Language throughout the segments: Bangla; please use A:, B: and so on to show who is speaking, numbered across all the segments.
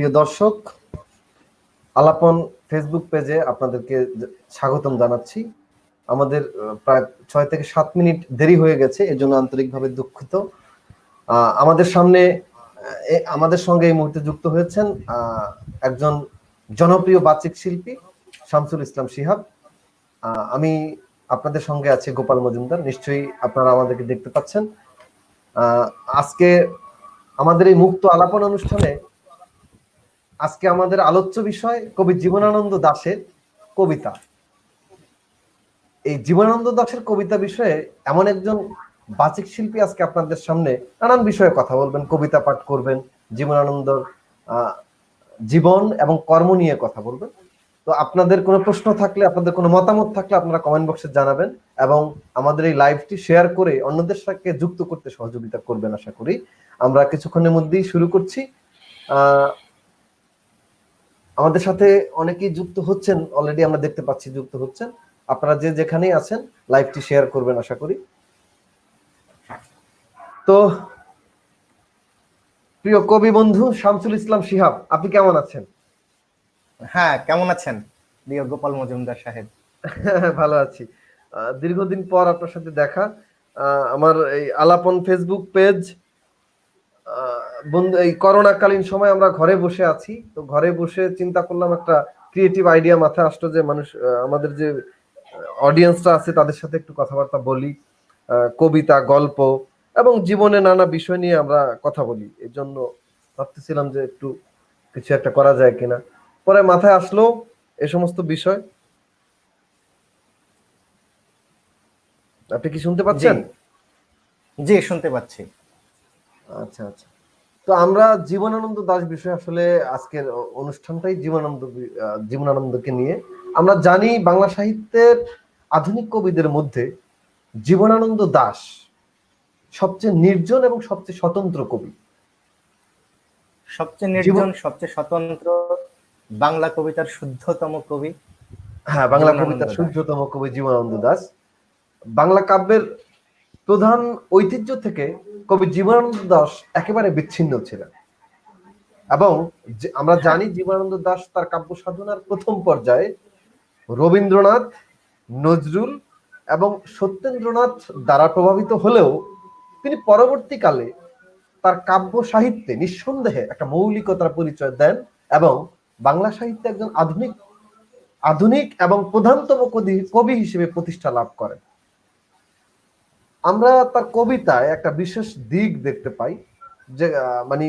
A: প্রিয় দর্শক, আলাপন ফেসবুক পেজে আপনাদেরকে স্বাগতম জানাচ্ছি। আমাদের প্রায় 6 থেকে 7 মিনিট দেরি হয়ে গেছে, এর জন্য আন্তরিকভাবে দুঃখিত। আমাদের সঙ্গে এই মুহূর্তে যুক্ত হয়েছেন একজন জনপ্রিয় বাচিক শিল্পী শামসুল ইসলাম শিহাব। আমি আপনাদের সঙ্গে আছি গোপাল মজুমদার। নিশ্চয়ই আপনারা আমাদেরকে দেখতে পাচ্ছেন। আজকে আমাদের এই মুক্ত আলাপন অনুষ্ঠানে আজকে আমাদের আলোচ্য বিষয় কবি জীবনানন্দ দাশের কবিতা। এই জীবনানন্দ দাশের কবিতা বিষয়ে এমন একজন বাচিক শিল্পী আজকে আপনাদের সামনে নানান বিষয়ে কথা বলবেন, কবিতা পাঠ করবেন, জীবনানন্দর জীবন এবং কর্ম নিয়ে কথা বলবেন। তো আপনাদের কোনো প্রশ্ন থাকলে, আপনাদের কোনো মতামত থাকলে আপনারা কমেন্ট বক্সে জানাবেন এবং আমাদের এই লাইভটি শেয়ার করে অন্যদের সাথে যুক্ত করতে সহযোগিতা করবেন। আশা করি আমরা কিছুক্ষণের মধ্যেই শুরু করছি। আমাদের সাথে অনেকেই যুক্ত হচ্ছেন, অলরেডি আমরা দেখতে পাচ্ছি যুক্ত হচ্ছেন। আপনারা যে যেখানেই আছেন লাইভটি শেয়ার করবেন আশা করি। তো প্রিয় কবি বন্ধু শামসুল ইসলাম শিহাব, আপনি কেমন আছেন?
B: হ্যাঁ, কেমন আছেন প্রিয় গোপাল মজুমদার সাহেব?
A: ভালো আছি। দীর্ঘদিন পর আপনার সাথে দেখা। আমার এই আলাপন ফেসবুক পেজ, বন্ধু, এই করোনাকালীন সময় আমরা ঘরে বসে আছি, তো ঘরে বসে চিন্তা করলাম একটা ক্রিয়েটিভ আইডিয়া মাথায় আসলো যে মানুষ, আমাদের যে অডিয়েন্সটা আছে তাদের সাথে একটু কথাবার্তা বলি, কবিতা, গল্প এবং জীবনে নানা বিষয় নিয়ে আমরা কথা বলি। এই জন্য ভাবতেছিলাম যে একটু কিছু একটা করা যায় কিনা, পরে মাথায় আসলো এ সমস্ত বিষয়। আপনি কি শুনতে পাচ্ছেন?
B: জি, শুনতে পাচ্ছি।
A: আচ্ছা আচ্ছা। তো আমরা জীবনানন্দ দাশ বিষয়ে আসলে আজকের অনুষ্ঠানটাই জীবনানন্দকে নিয়ে। আমরা জানি বাংলা সাহিত্যের আধুনিক কবিদের মধ্যে জীবনানন্দ দাশ সবচেয়ে নির্জন এবং সবচেয়ে স্বতন্ত্র কবি।
B: সবচেয়ে নির্জন, সবচেয়ে স্বতন্ত্র, বাংলা কবিতার শুদ্ধতম কবি।
A: হ্যাঁ, বাংলা কবিতার শুদ্ধতম কবি জীবনানন্দ দাশ। বাংলা কাব্যের প্রধান ঐতিহ্য থেকে কবি জীবনানন্দ দাশ একেবারে বিচ্ছিন্ন ছিলেন এবং আমরা জানি জীবনানন্দ দাশ তার কাব্য সাধনার প্রথম পর্যায়ে রবীন্দ্রনাথ, নজরুল এবং সত্যেন্দ্রনাথ দ্বারা প্রভাবিত হলেও তিনি পরবর্তীকালে তার কাব্য সাহিত্যে নিঃসন্দেহে একটা মৌলিকতার পরিচয় দেন এবং বাংলা সাহিত্যে একজন আধুনিক এবং প্রধানতম কবি হিসেবে প্রতিষ্ঠা লাভ করেন। আমরা তার কবিতায় একটা বিশেষ দিক দেখতে পাই যে মানে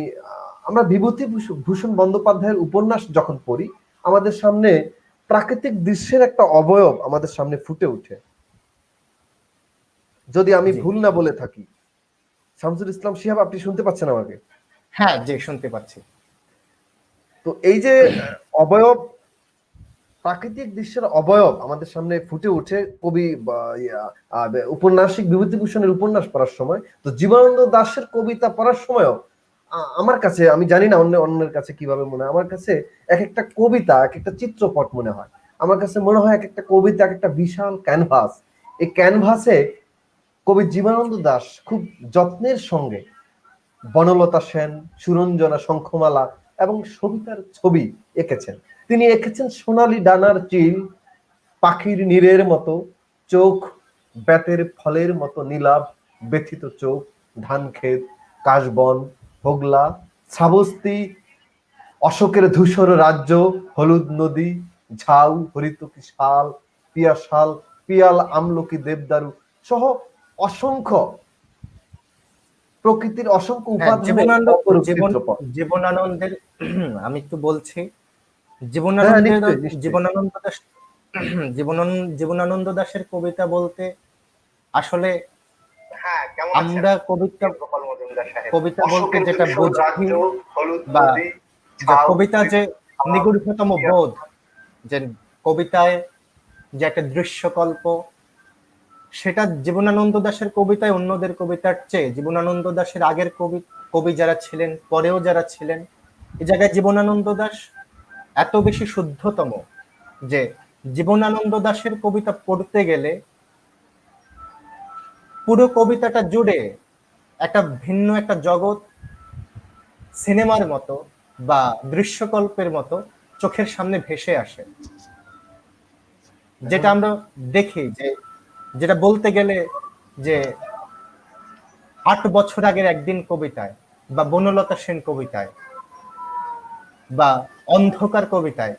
A: আমরা বিভূতি ভূষণ বন্দ্যোপাধ্যায়ের উপন্যাস যখন পড়ি, আমাদের সামনে প্রাকৃতিক দৃশ্যের একটা অবয়ব আমাদের সামনে ফুটে ওঠে। যদি আমি ভুল না বলে থাকি, শামসুল ইসলাম শিহাব, আপনি শুনতে পাচ্ছেন আমাকে?
B: হ্যাঁ জি, শুনতে পাচ্ছি।
A: তো এই যে অবয়ব, প্রাকৃতিক দৃশ্যের অবয়ব আমাদের সামনে ফুটে উঠে কবি উপন্যাসিক বিভূতিভূষণের উপন্যাস পড়ার সময়, তো জীবনানন্দ দাশের কবিতা পড়ার সময়ও আমার কাছে, আমি জানি না অন্যের কাছে কিভাবে মনে হয়, আমার কাছে এক একটা কবিতা এক একটা চিত্রপট মনে হয়। আমার কাছে মনে হয় এক একটা কবিতা এক একটা বিশাল ক্যানভাস। এই ক্যানভাসে কবি জীবনানন্দ দাশ খুব যত্নের সঙ্গে বনলতা সেন, সুরঞ্জনা শঙ্খমালা এবং সবিতার ছবি এঁকেছেন। তিনি এঁকেছেন সোনালী ডানার চিল, পাখির নীরের মতো চোখ, বেতের ফলের মতো নীলাভ ব্যথিত চোখ, ধান ক্ষেত, কাশবন, হোগলা, শ্রাবস্তি, অশোকের ধূসর রাজ্য, হলুদ নদী, ঝাউ, হরিতকি শাল, পিয়াশাল, পিয়াল, আমলকি, দেবদারু সহ অসংখ্য প্রকৃতির অসংখ্য উপাদানের
B: জীবনানন্দের আমি একটু বলছি। জীবনানন্দ দাশের কবিতা বলতে আসলে আমরা কবিতা বলতে যেটা বুঝি বা কবিতা যে নিগূঢ়তম বোধ, যে কবিতায় যে একটা দৃশ্যকল্প, সেটা জীবনানন্দ দাশের কবিতায় অন্যদের কবিতার চেয়ে, জীবনানন্দ দাশের আগের কবি যারা ছিলেন, পরেও যারা ছিলেন, এই জায়গায় জীবনানন্দ দাশ এত বেশি শুদ্ধতম যে জীবনানন্দ দাশের কবিতা পড়তে গেলে পুরো কবিতাটা জুড়ে একটা ভিন্ন একটা জগৎ, সিনেমার মতো বা দৃশ্যকল্পের মতো চোখের সামনে ভেসে আসে, যেটা আমরা দেখি, যে যেটা বলতে গেলে যে 8 বছর আগের একদিন কবিতায় বা বনলতা সেন কবিতায় বা অন্ধকার কবিতায়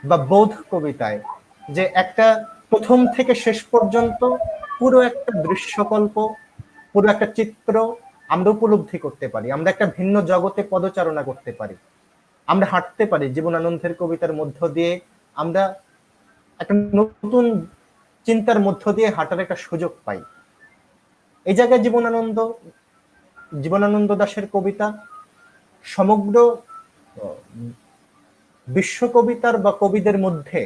B: বা বোধ কবিতায়, যে একটা প্রথম থেকে শেষ পর্যন্ত পুরো একটা দৃশ্যকল্প, পুরো একটা চিত্র আমরা উপলব্ধি করতে পারি, আমরা একটা ভিন্ন জগতে পদচারণা করতে পারি, আমরা হাঁটতে পারি জীবনানন্দের কবিতার মধ্য দিয়ে, আমরা একটা নতুন চিন্তার মধ্য দিয়ে হাঁটার একটা সুযোগ পাই। এই জায়গায় জীবনানন্দ দাশের কবিতা সমগ্র বিশ্ব কবিতার বা কবিদের মধ্যে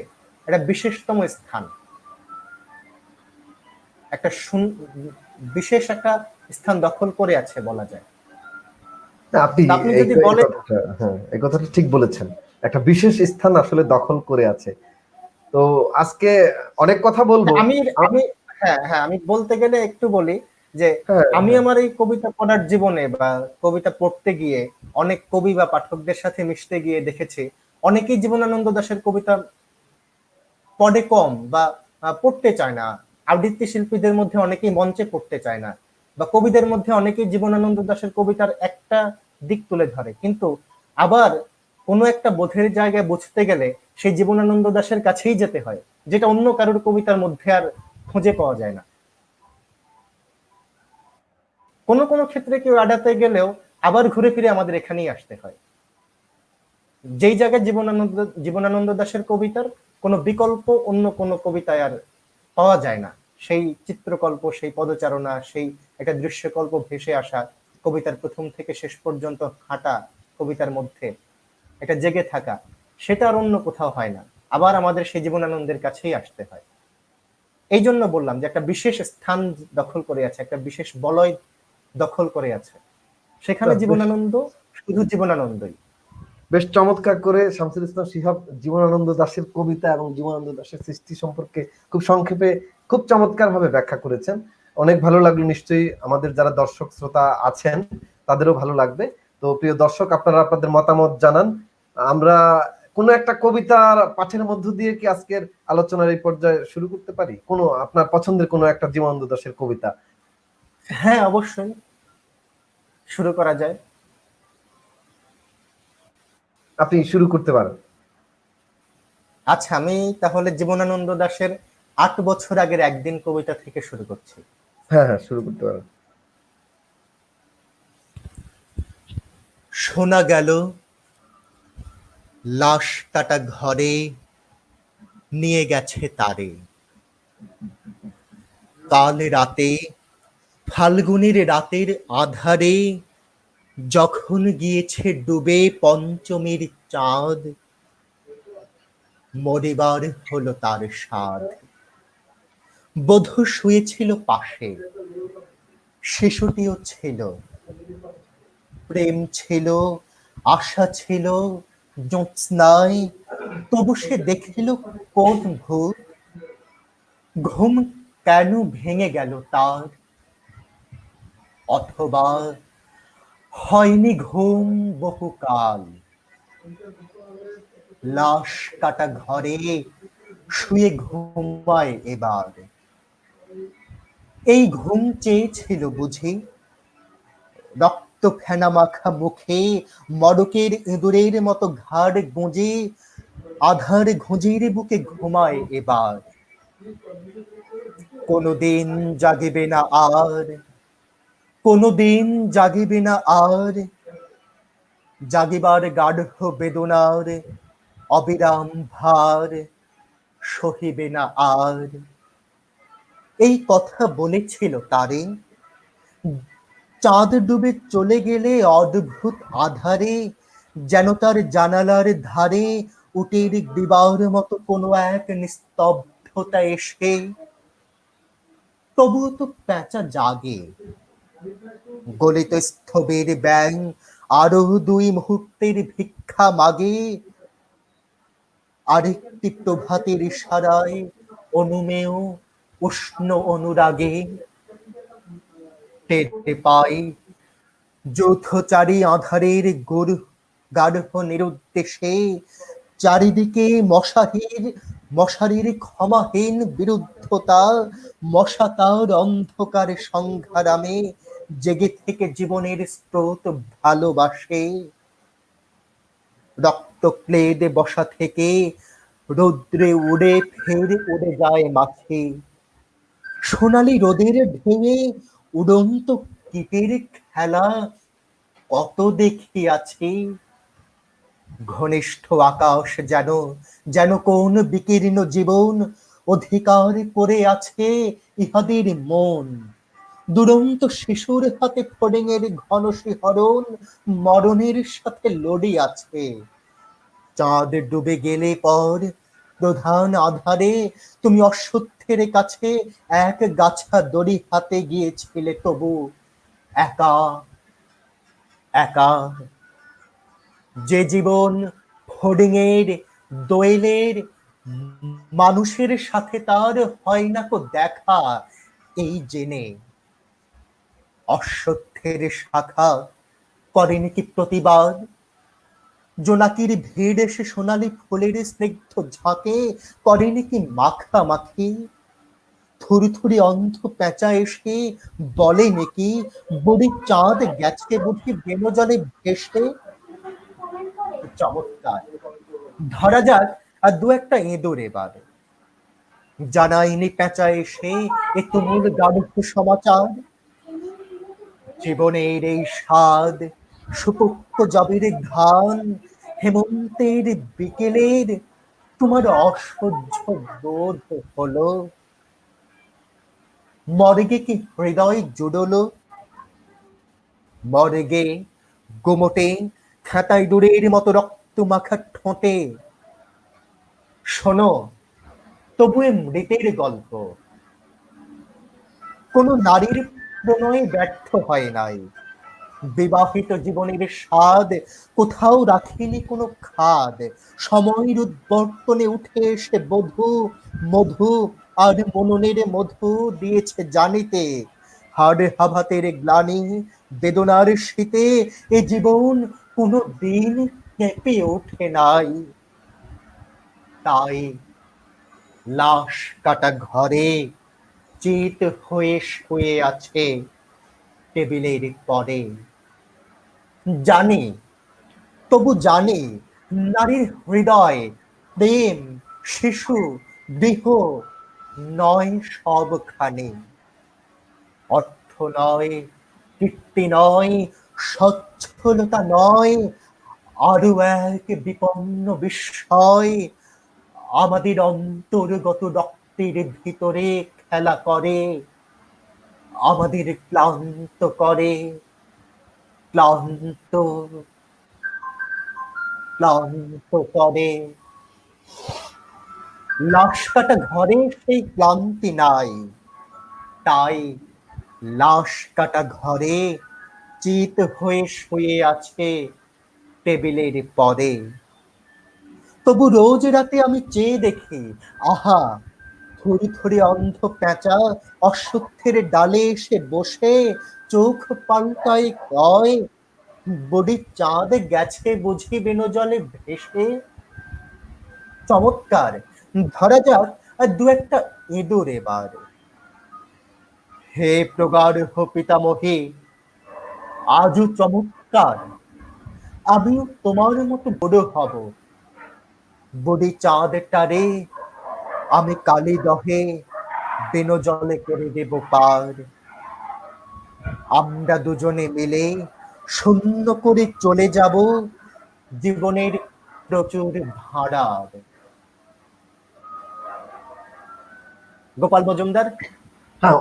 B: একটা বিশেষতম স্থান, একটা বিশেষ একটা স্থান দখল করে আছে বলা যায়।
A: আপনি
B: আপনি যদি বলেন,
A: হ্যাঁ, এই কথাটা ঠিক বলেছেন, একটা বিশেষ স্থান আসলে দখল করে আছে। তো আজকে অনেক কথা বলবো।
B: আমি আমি হ্যাঁ হ্যাঁ আমি বলতে গেলে একটু বলি যে
A: হ্যাঁ,
B: আমি
A: হ্যাঁ,
B: আমার এই কবিতা পড়ার জীবনে বা কবিতা পড়তে গিয়ে অনেক কবি বা পাঠকদের সাথে মিশতে গিয়ে দেখেছি অনেকেই জীবনানন্দ দাশের কবিতা পড়ে কম বা পড়তে চায় না। আবৃত্তি শিল্পীদের মধ্যে অনেকেই মঞ্চে পড়তে চায় না, বা কবিদের মধ্যে অনেকেই জীবনানন্দ দাশের কবিতার একটা দিক তুলে ধরে, কিন্তু আবার কোনো একটা বোধের জায়গায় বুঝতে গেলে সেই জীবনানন্দ দাশের কাছেই যেতে হয়, যেটা অন্য কারোর কবিতার মধ্যে আর খুঁজে পাওয়া যায় না। কোনো কোনো ক্ষেত্রে কেউ আডাতে গেলেও আবার ঘুরে ফিরে আমাদের এখানেই আসতে হয়। যেই জায়গায় জীবনানন্দ দাশের কবিতার কোনো বিকল্প অন্য কোনো কবিতায় আর পাওয়া যায় না, সেই চিত্রকল্প, সেই পদচারণা, সেই একটা দৃশ্যকল্প ভেসে আসা, কবিতার প্রথম থেকে শেষ পর্যন্ত হাঁটা, কবিতার মধ্যে এটা জেগে থাকা, সেটা আর অন্য কোথাও হয় না, আবার আমাদের সেই জীবনানন্দের কাছেই আসতে হয়। এই জন্য বললাম যে একটা বিশেষ স্থান দখল করে আছে, একটা বিশেষ বলয় দখল করে আছে, সেখানে
A: বেশ
B: জীবনানন্দ শুধু জীবনানন্দই।
A: বেশ চমৎকার করে শামসুল ইসলাম শিহাব জীবনানন্দ দাশের কবিতা এবং জীবনানন্দ দাশের সৃষ্টি সম্পর্কে খুব সংক্ষেপে খুব চমৎকার ভাবে ব্যাখ্যা করেছেন। অনেক ভালো লাগলো, নিশ্চয়ই আমাদের যারা দর্শক শ্রোতা আছেন তাদেরও ভালো লাগবে। তো প্রিয় দর্শক, আপনারা আপনাদের মতামত জানান। আমরা কোনো একটা কবিতার পাঠের মধ্য দিয়ে কি আজকের আলোচনার এই পর্যায়ে শুরু করতে পারি? কোনো আপনার পছন্দের কোনো একটা জীবনানন্দ দাশের কবিতা?
B: হ্যাঁ, অবশ্যই শুরু করা যায়।
A: আপনি শুরু করতে পারেন।
B: আচ্ছা, আমি তাহলে জীবনানন্দ দাশের 8 বছর আগের একদিন কবিতা থেকে শুরু করছি।
A: হ্যাঁ, হ্যাঁ, শুরু করতে পারেন।
B: শোনা গেল লাশ কাটা ঘরে নিয়ে গেছে তারে, কাল রাতে ফাল্গুনের রাতের আধারে, যখন গিয়েছে ডুবে পঞ্চমীর চাঁদ, মরিবার হলো তার সাধ। বধূ শুয়েছিল পাশে, শিশুটিও ছিল, প্রেম ছিল, আশা ছিল জ্যোৎস্নায়, তবু সে দেখিল কোন ভূত, ঘুম কেন ভেঙে গেল তার, অথবা হয়নি ঘুম বহুকাল, লাশ কাটা ঘরে শুয়ে ঘুমায় এবার। এই ঘুম চেয়েছিল বুঝি, রক্ত ফেনা মাখা মুখে মড়কের ইঁদুরের মতো ঘাড় গুঁজে, আধার ঘুঁজির বুকে ঘুমায় এবার। কোনদিন জাগিবে না আর, কোনদিন জাগিবে না আর, জাগিবার গাঢ় বেদনার অবিরাম ভার সহিবে না আর। এই কথা বলেছিল তারে, চাঁদ ডুবে চলে গেলে অদ্ভুত আধারে, যেন তার জানালার ধারে উটের দিবার মতো কোনো এক নিস্তব্ধতা এসে। তবুও তো প্যাঁচা জাগে, গলিত স্থবির ব্যাং আরো 2 মুহূর্তের ভিক্ষা মাগে, আরেকটি প্রভাতের ইশারায় অনুমেয় উষ্ণ অনুরাগে। টের পাই যৌথচারী আধারের গার্হ নিরুদ্দেশে, চারিদিকে মশারির ক্ষমাহীন বিরুদ্ধতা, মশা তার অন্ধকার সংগ্রামে জেগে থেকে জীবনের স্রোত ভালোবাসে। রক্ত ক্লেদে বসা থেকে রৌদ্রে উড়ে যায় মাছে, সোনালি রোদের ঢেউয়ে উড়ন্ত কীটের খেলা কত দেখিয়াছি। ঘনিষ্ঠ আকাশ যেন যেন কোন বিকীর্ণ জীবন অধিকার করে আছে ইহাদের মন। দুরন্ত শিশুর হাতে ফড়িংয়ের ঘন শিহরণ মরণের সাথে লড়ি আছে। চাঁদ ডুবে গেলে পর প্রধান আধারে তুমি অশ্বত্থের কাছে এক গাছা দড়ি হাতে গিয়েছিলে তবু একা একা। যে জীবন ফড়িংয়ের দোয়েলের মানুষের সাথে তার হয় না কো দেখা, এই জেনে অশ্বত্থের শাখা করেনি কি প্রতিবাদ? জোনাকির ভিড় এসে সোনালি ফুলের স্নিগ্ধ ঝাঁকে করেনি কি মাখামাখি? থুরি অন্ধ পেঁচা এসে বলে নাকি বুড়ি চাঁদ গেছে বুঝি বেনো জলে ভেসে? চমৎকার। ধরা যাক আর দু একটা ইঁদুর এবার জানাইনি পেঁচা এসে এ তুমুল গাঢ় সমাচার। জীবনের এই স্বাদ সুপক্ষ জবের ঘ্রাণ হেমন্তের বিকেলের তোমার অসহ্য বোধ হলো। মর্গে কি হৃদয় জুড়লো? মর্গে গোমটে খাতায় দূরের মতো রক্ত মাখা ঠোঁটে শোনো তবু এ মৃতের গল্প। কোন নারীর প্রণয়ে ব্যর্থ হয় নাই, বিবাহিত জীবনের স্বাদ কোথাও রাখিনি কোনো খাদ। সময়ের উদ্বর্তনে উঠে এসে বধূ মধু আর মননের মধু দিয়েছে জানিতে। হাড় হাভাতের গ্লানি বেদনার শীতে এ জীবন কোনো দিন কেঁপে ওঠে নাই। তাই লাশ কাটা ঘরে চিত হয়ে শুয়ে আছে টেবিলের পরে। জানি তবু জানি নারীর হৃদয় প্রেম শিশু দেহ নয় সবখানে। অর্থ নয় কীর্তি নয় সচ্ছলতা নয় আরো এক বিপন্ন বিস্ময় আমাদের অন্তর্গত রক্তের ভিতরে খেলা করে, আমাদের ক্লান্ত করে, ক্লান্ত ক্লান্ত করে। লাশ কাটা ঘরে সেই ক্লান্তি নাই, তাই লাশ কাটা ঘরে চিত হয়ে শুয়ে আছে টেবিলের পরে। তবু রোজ রাতে আমি চেয়ে দেখি, আহা থরি অন্ধ পেঁচা অশ্বত্থের ডালে এসে বসে চোখ পাল্টায় কয় বডি চাঁদ গেছে বুঝি বেনো জলে ভেসে। চমৎকার। ধরা যাক আর দু একটা ইঁদুর এবার। হে প্রগাঢ় পিতামহী, আজও চমৎকার, আমিও তোমার মতো বড় হব। বডি চাঁদটারে আমি কালি দহে বেনো জলে করে দেব পার। আমরা দুজনে মিলে শূন্য করে চলে যাব জীবনের প্রচুর ভাড়ার। গোপাল মজুমদার,
A: হ্যাঁ,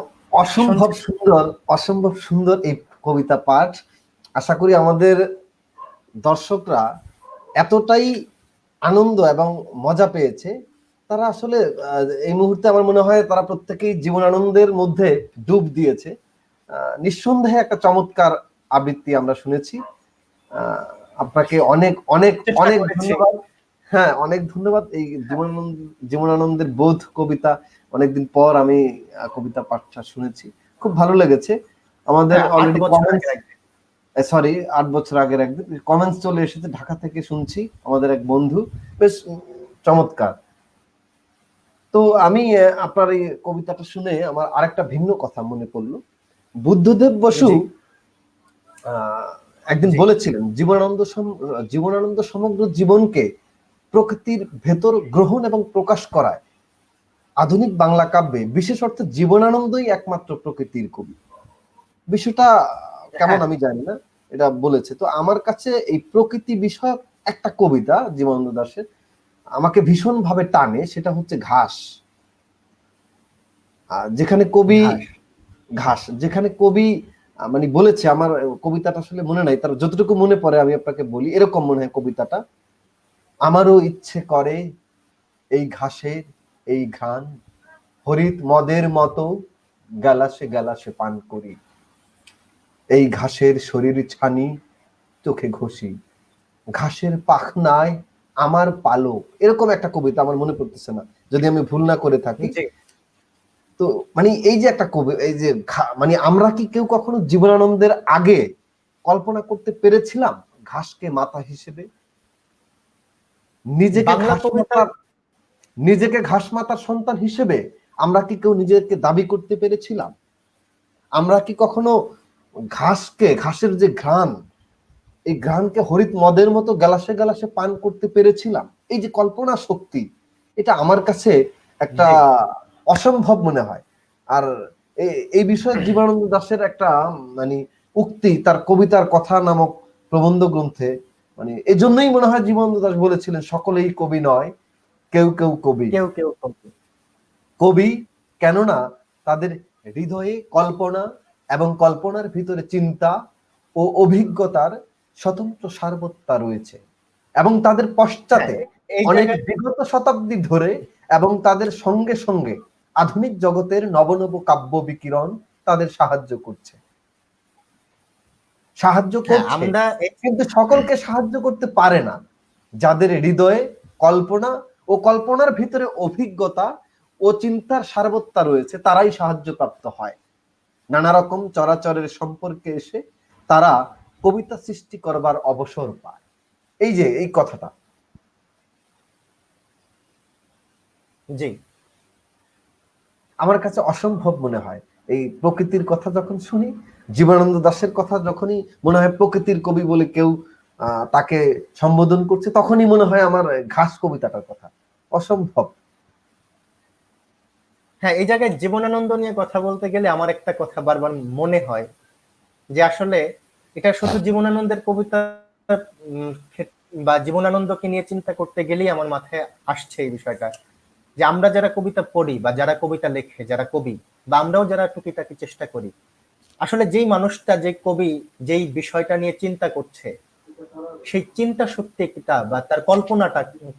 A: অসম্ভব সুন্দর এই কবিতা পাঠ। আশা করি আমাদের দর্শকরা এতটাই আনন্দ এবং মজা পেয়েছে, তারা আসলে এই মুহূর্তে আমার মনে হয় তারা প্রত্যেকেই জীবনানন্দের মধ্যে ডুব দিয়েছে। নিঃসন্দেহে একটা চমৎকার আবৃত্তি আমরা শুনেছি। আপনাকে অনেক অনেক অনেক ধন্যবাদ। হ্যাঁ, অনেক ধন্যবাদ। এই জীবনানন্দের বোধ কবিতা অনেকদিন পর আমি কবিতা পাঠটা শুনেছি, খুব ভালো লেগেছে। আমাদের অলরেডি সরি 8 বছর আগের একদিন কমেন্টস চলে এসেছে, ঢাকা থেকে শুনছি আমাদের এক বন্ধু, বেশ চমৎকার। তো আমি আপনার এই কবিতাটা শুনে আমার আরেকটা ভিন্ন কথা মনে পড়লো। বুদ্ধদেব বসু একদিন বলেছিলেন, জীবনানন্দ সমগ্র জীবনকে প্রকৃতির ভেতর গ্রহণ এবং প্রকাশ করায়। আধুনিক বাংলা কাব্যে বিশেষ অর্থে জীবনানন্দই একমাত্র প্রকৃতির কবি। বিষয়টা কেমন আমি জানি না, এটা বলেছে। তো আমার কাছে এই প্রকৃতি বিষয়ক একটা কবিতা জীবনানন্দ দাশের আমাকে ভীষণ ভাবে টানে, সেটা হচ্ছে ঘাস। যেখানে কবি যেখানে কবি মানে বলেছে, আমার কবিতাটা আসলে মনে নাই, তার যতটুকু মনে পড়ে আমি আপনাকে বলি, এরকম মনে হয় কবিতাটা: আমারও ইচ্ছে করে এই ঘাসের এই ঘ্রাণ, হরিত মদের মতো গ্যালাসে গ্যালাসে পান করি, এই ঘাসের শরীর ছানি চোখে ঘষি, ঘাসের পাখনায় আমার পালক। এরকম একটা কবিতা, আমার মনে পড়তেছে না যদি আমি ভুল না করে থাকি। তো মানে এই যে একটা কবি, এই যে মানে আমরা কি কেউ কখনো জীবনানন্দের আগে কল্পনা করতে পেরেছিলাম ঘাসকে মাথা হিসেবে? নিজেকে ঘাস মাতার সন্তান হিসেবে আমরা কি কেউ নিজেকে দাবি করতে পেরেছিলাম? আমরা কি কখনো ঘাসের যে ঘ্রাণ, এই ঘ্রাণকে হরিত মদের মতো গ্যালাসে গ্যালাসে পান করতে পেরেছিলাম? এই যে কল্পনা শক্তি, এটা আমার কাছে একটা অসম্ভব মনে হয়। আর এই বিষয়ে জীবনানন্দ দাশের একটা মানে উক্তি তার কবিতার কথা নামক প্রবন্ধ গ্রন্থে, মানে এজন্যই মনে হয় জীবনানন্দ দাশ বলেছিলেন, সকলেই কবি নয়, কেউ কেউ কবি। কবি কেননা তাদের হৃদয়ে কল্পনা এবং কল্পনার ভিতরে চিন্তা ও অভিজ্ঞতার স্বতন্ত্র সারবত্তা রয়েছে, এবং তাদের পশ্চাতে অনেক বিগত শতাব্দী ধরে এবং তাদের সঙ্গে সঙ্গে আধুনিক জগতের নবনব কাব্য বিকিরণ তাদের সাহায্য করছে, কিন্তু সকলকে সাহায্য করতে পারে না। যাদের হৃদয়ে কল্পনা ও কল্পনার ভিতরে অভিজ্ঞতা ও চিন্তার সারবত্তা রয়েছে, তারাই সাহায্যপ্রাপ্ত হয়। নানা রকম চরাচরের সম্পর্কে এসে তারা কবিতা সৃষ্টি করবার অবসর পায়। এই যে এই কথাটা,
B: জি,
A: আমার কাছে অসম্ভব মনে হয়। এই প্রকৃতির কথা যখন শুনি, জীবনানন্দ দাশের কথা যখনই মনে হয় প্রকৃতির কবি বলে কেউ তাকে সম্বোধন করছে, তখনই মনে হয় আমার ঘাস কবিতাটার কথা। অসম্ভব।
B: হ্যাঁ, এই জায়গায় জীবনানন্দ নিয়ে কথা বলতে গেলে আমার একটা কথা বারবার মনে হয় যে আসলে এটা শুধু জীবনানন্দের কবিতা বা জীবনানন্দকে নিয়ে চিন্তা করতে গেলেই আমার মাথায় আসছে এই বিষয়টা, যে আমরা যারা কবিতা পড়ি বা যারা কবিতা লেখে, যারা কবি বা আমরাও যারা টুকিটাকি চেষ্টা করি, আসলে যেই মানুষটা, যে কবি যেই বিষয়টা নিয়ে চিন্তা করছে, সেই চিন্তা শক্তিটা বা তার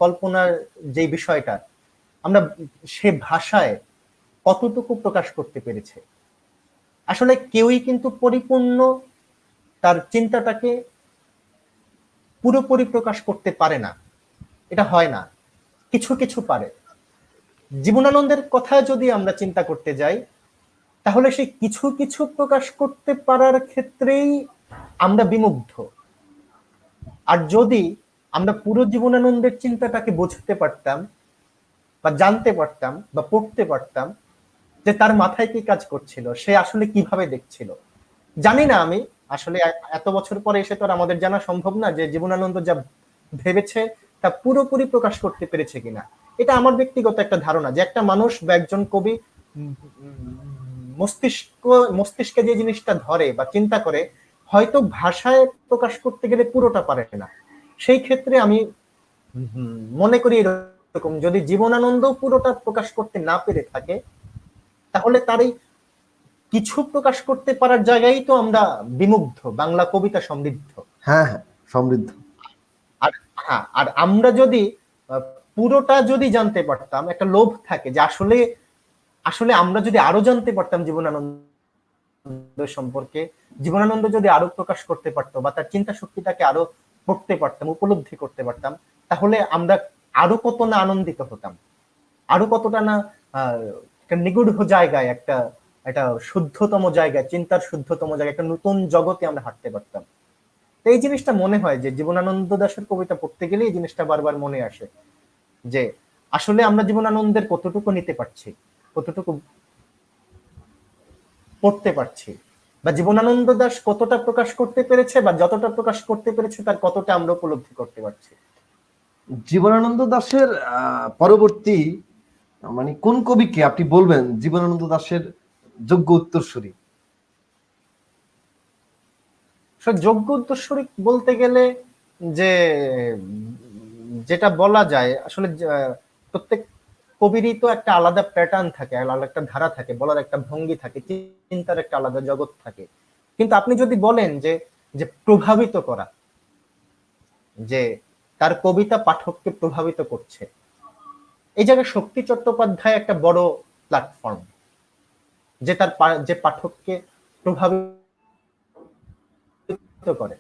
B: কল্পনার যে বিষয়টা আমরা সে ভাষায় কতটুকু প্রকাশ করতে পেরেছে। আসলে কেউই কিন্তু পরিপূর্ণ তার চিন্তাটাকে পুরোপুরি প্রকাশ করতে পারে না, এটা হয় না, কিছু কিছু পারে। জীবনানন্দের কথা যদি আমরা চিন্তা করতে যাই, তাহলে সেই কিছু কিছু প্রকাশ করতে পারার ক্ষেত্রেই আমরা বিমুগ্ধ। আর যদি আমরা পুরো জীবনানন্দের চিন্তাটাকে বুঝতে পারতাম বা জানতে পারতাম বা পড়তে পারতাম, যে তার মাথায় কি কাজ করছিল, সে আসলে কিভাবে দেখছিল, জানি না আমি আসলে এত বছর পরে এসে তো আমাদের জানা সম্ভব না যে জীবনানন্দ যা ভেবেছে তা পুরোপুরি প্রকাশ করতে পেরেছে কিনা। এটা আমার ব্যক্তিগত একটা ধারণা যে একটা মানুষ বা একজন কবি মস্তিষ্কে যে জিনিসটা ধরে বা চিন্তা করে, হয়তো ভাষায় প্রকাশ করতে গেলে পুরোটা পারে না। সেই ক্ষেত্রে আমি মনে করি এরকম, যদি জীবনানন্দ পুরোটা প্রকাশ করতে না পেরে থাকে, তাহলে তার এই কিছু প্রকাশ করতে পারার জায়গায় তো আমরা বিমুগ্ধ। বাংলা কবিতা সমৃদ্ধ,
A: হ্যাঁ হ্যাঁ সমৃদ্ধ।
B: আর আমরা যদি পুরোটা যদি জানতে পারতাম, একটা লোভ থাকে যে আসলে আসলে আমরা যদি আরো জানতে পারতাম জীবনানন্দ সম্পর্কে, জীবনানন্দ যদি আরো প্রকাশ করতে পারতো বা তার চিন্তা শক্তিটাকে আরো পড়তে পারতাম, উপলব্ধি করতে পারতাম, তাহলে আমরা আরো কত না আনন্দিত হতাম, আরো কতটা না একটা নিগুড় জায়গায়, একটা শুদ্ধতম জায়গায়, চিন্তার শুদ্ধতম জায়গায়, একটা নতুন জগতে আমরা হাঁটতে পারতাম। তো এই জিনিসটা মনে হয় যে জীবনানন্দ দাশের কবিতা পড়তে গেলে এই জিনিসটা বারবার মনে আসে যে আসলে আমরা জীবনানন্দের কতটুকু নিতে পারছি, কতটুকু পড়তে পারছি, বা জীবনানন্দ দাশ কতটা প্রকাশ করতে পেরেছে, বা যতটা প্রকাশ করতে পেরেছে তার কতটা আমরা উপলব্ধি করতে পারছি।
A: জীবনানন্দ দাশের পরবর্তী মানে কোন কবিকে আপনি বলবেন জীবনানন্দ দাশের যোগ্য উত্তরসূরি?
B: যোগ্য উত্তরসূরি বলতে গেলে যে যেটা বলা যায় আসলে প্রত্যেক কবিরই তো একটা আলাদা প্যাটার্ন থাকে, আলাদা একটা ধারা থাকে, বলার একটা ভঙ্গি থাকে, চিন্তার একটা আলাদা জগৎ থাকে। কিন্তু আপনি যদি বলেন যে যে প্রভাবিত করা, যে তার কবিতা পাঠককে প্রভাবিত করছে, এই জায়গায় শক্তি চট্টোপাধ্যায় একটা বড় প্ল্যাটফর্ম, যে তার যে পাঠককে প্রভাবিত করে।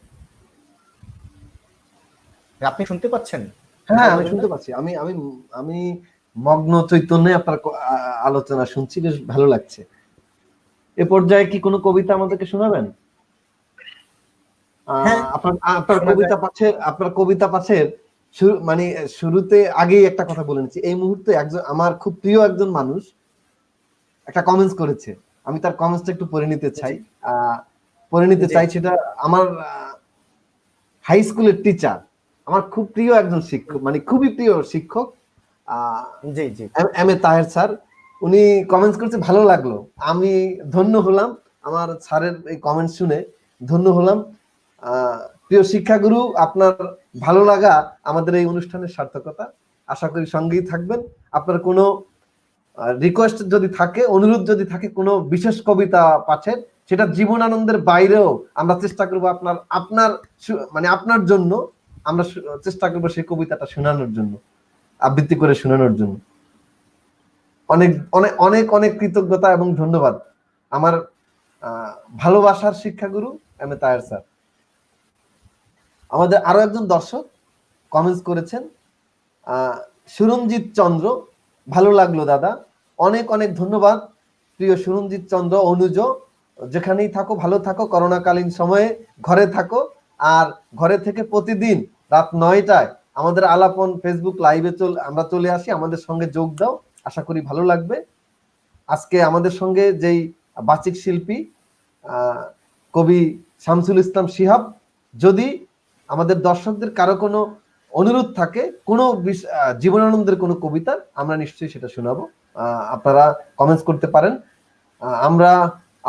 B: আপনি শুনতে পাচ্ছেন?
A: হ্যাঁ, আমি শুনতে পাচ্ছি। আমি আমি আমি মগ্ন চৈতন্যে আপনার আলোচনা শুনছি, বেশ ভালো লাগছে। এ পর্যায়ে কি কোনো কবিতা আমাদেরকে শোনাবেন?
B: হ্যাঁ,
A: আপনার কবিতা পাঠের মানে শুরুতে আগেই একটা কথা বলে নিচ্ছি। এই মুহূর্তে একজন আমার খুব প্রিয় একজন মানুষ একটা কমেন্টস করেছে, আমি তার কমেন্টসটা একটু পড়ে নিতে চাই। সেটা আমার হাই স্কুলের টিচার, আমার খুব প্রিয় একজন শিক্ষক, মানে খুবই প্রিয় শিক্ষক,
B: জি জি,
A: এম এ তাহের স্যার। উনি কমেন্টস করতে ভালো লাগলো, আমি ধন্য হলাম। আমার স্যারের এই কমেন্ট শুনে ধন্য হলাম। প্রিয় শিক্ষাগুরু, আপনার ভালো লাগা আমাদের এই অনুষ্ঠানের সার্থকতা। আশা করি সঙ্গেই থাকবেন। আপনার কোনো রিকোয়েস্ট যদি থাকে, অনুরোধ যদি থাকে কোনো বিশেষ কবিতা পাঠের, সেটা জীবনানন্দের বাইরেও আমরা চেষ্টা করবো আপনার মানে আপনার জন্য আমরা চেষ্টা করবো সেই কবিতাটা শোনানোর জন্য, আবৃত্তি করে শোনানোর জন্য। অনেক অনেক অনেক অনেক কৃতজ্ঞতা এবং ধন্যবাদ আমার ভালোবাসার শিক্ষাগুরু এম এ তাহের স্যার। আমাদের আরো একজন দর্শক কমেন্টস করেছেন, সুরঞ্জিত চন্দ্র, ভালো লাগলো দাদা, অনেক অনেক ধন্যবাদ প্রিয় সুরঞ্জিত চন্দ্র। অনুজ, যেখানেই থাকো ভালো থাকো, করোনাকালীন সময়ে ঘরে থাকো, আর ঘরে থেকে প্রতিদিন রাত 9টায় আমাদের আলাপন ফেসবুক লাইভে আমরা চলে আসি, আমাদের সঙ্গে যোগ দাও, আশা করি ভালো লাগবে। আজকে আমাদের সঙ্গে যেই বাচিক শিল্পী কবি শামসুল ইসলাম শিহাব, যদি আমাদের দর্শকদের কারো কোনো অনুরোধ থাকে কোনো জীবনানন্দের কোনো কবিতা, আমরা নিশ্চয়ই সেটা শোনাবো। আপনারা কমেন্টস করতে পারেন।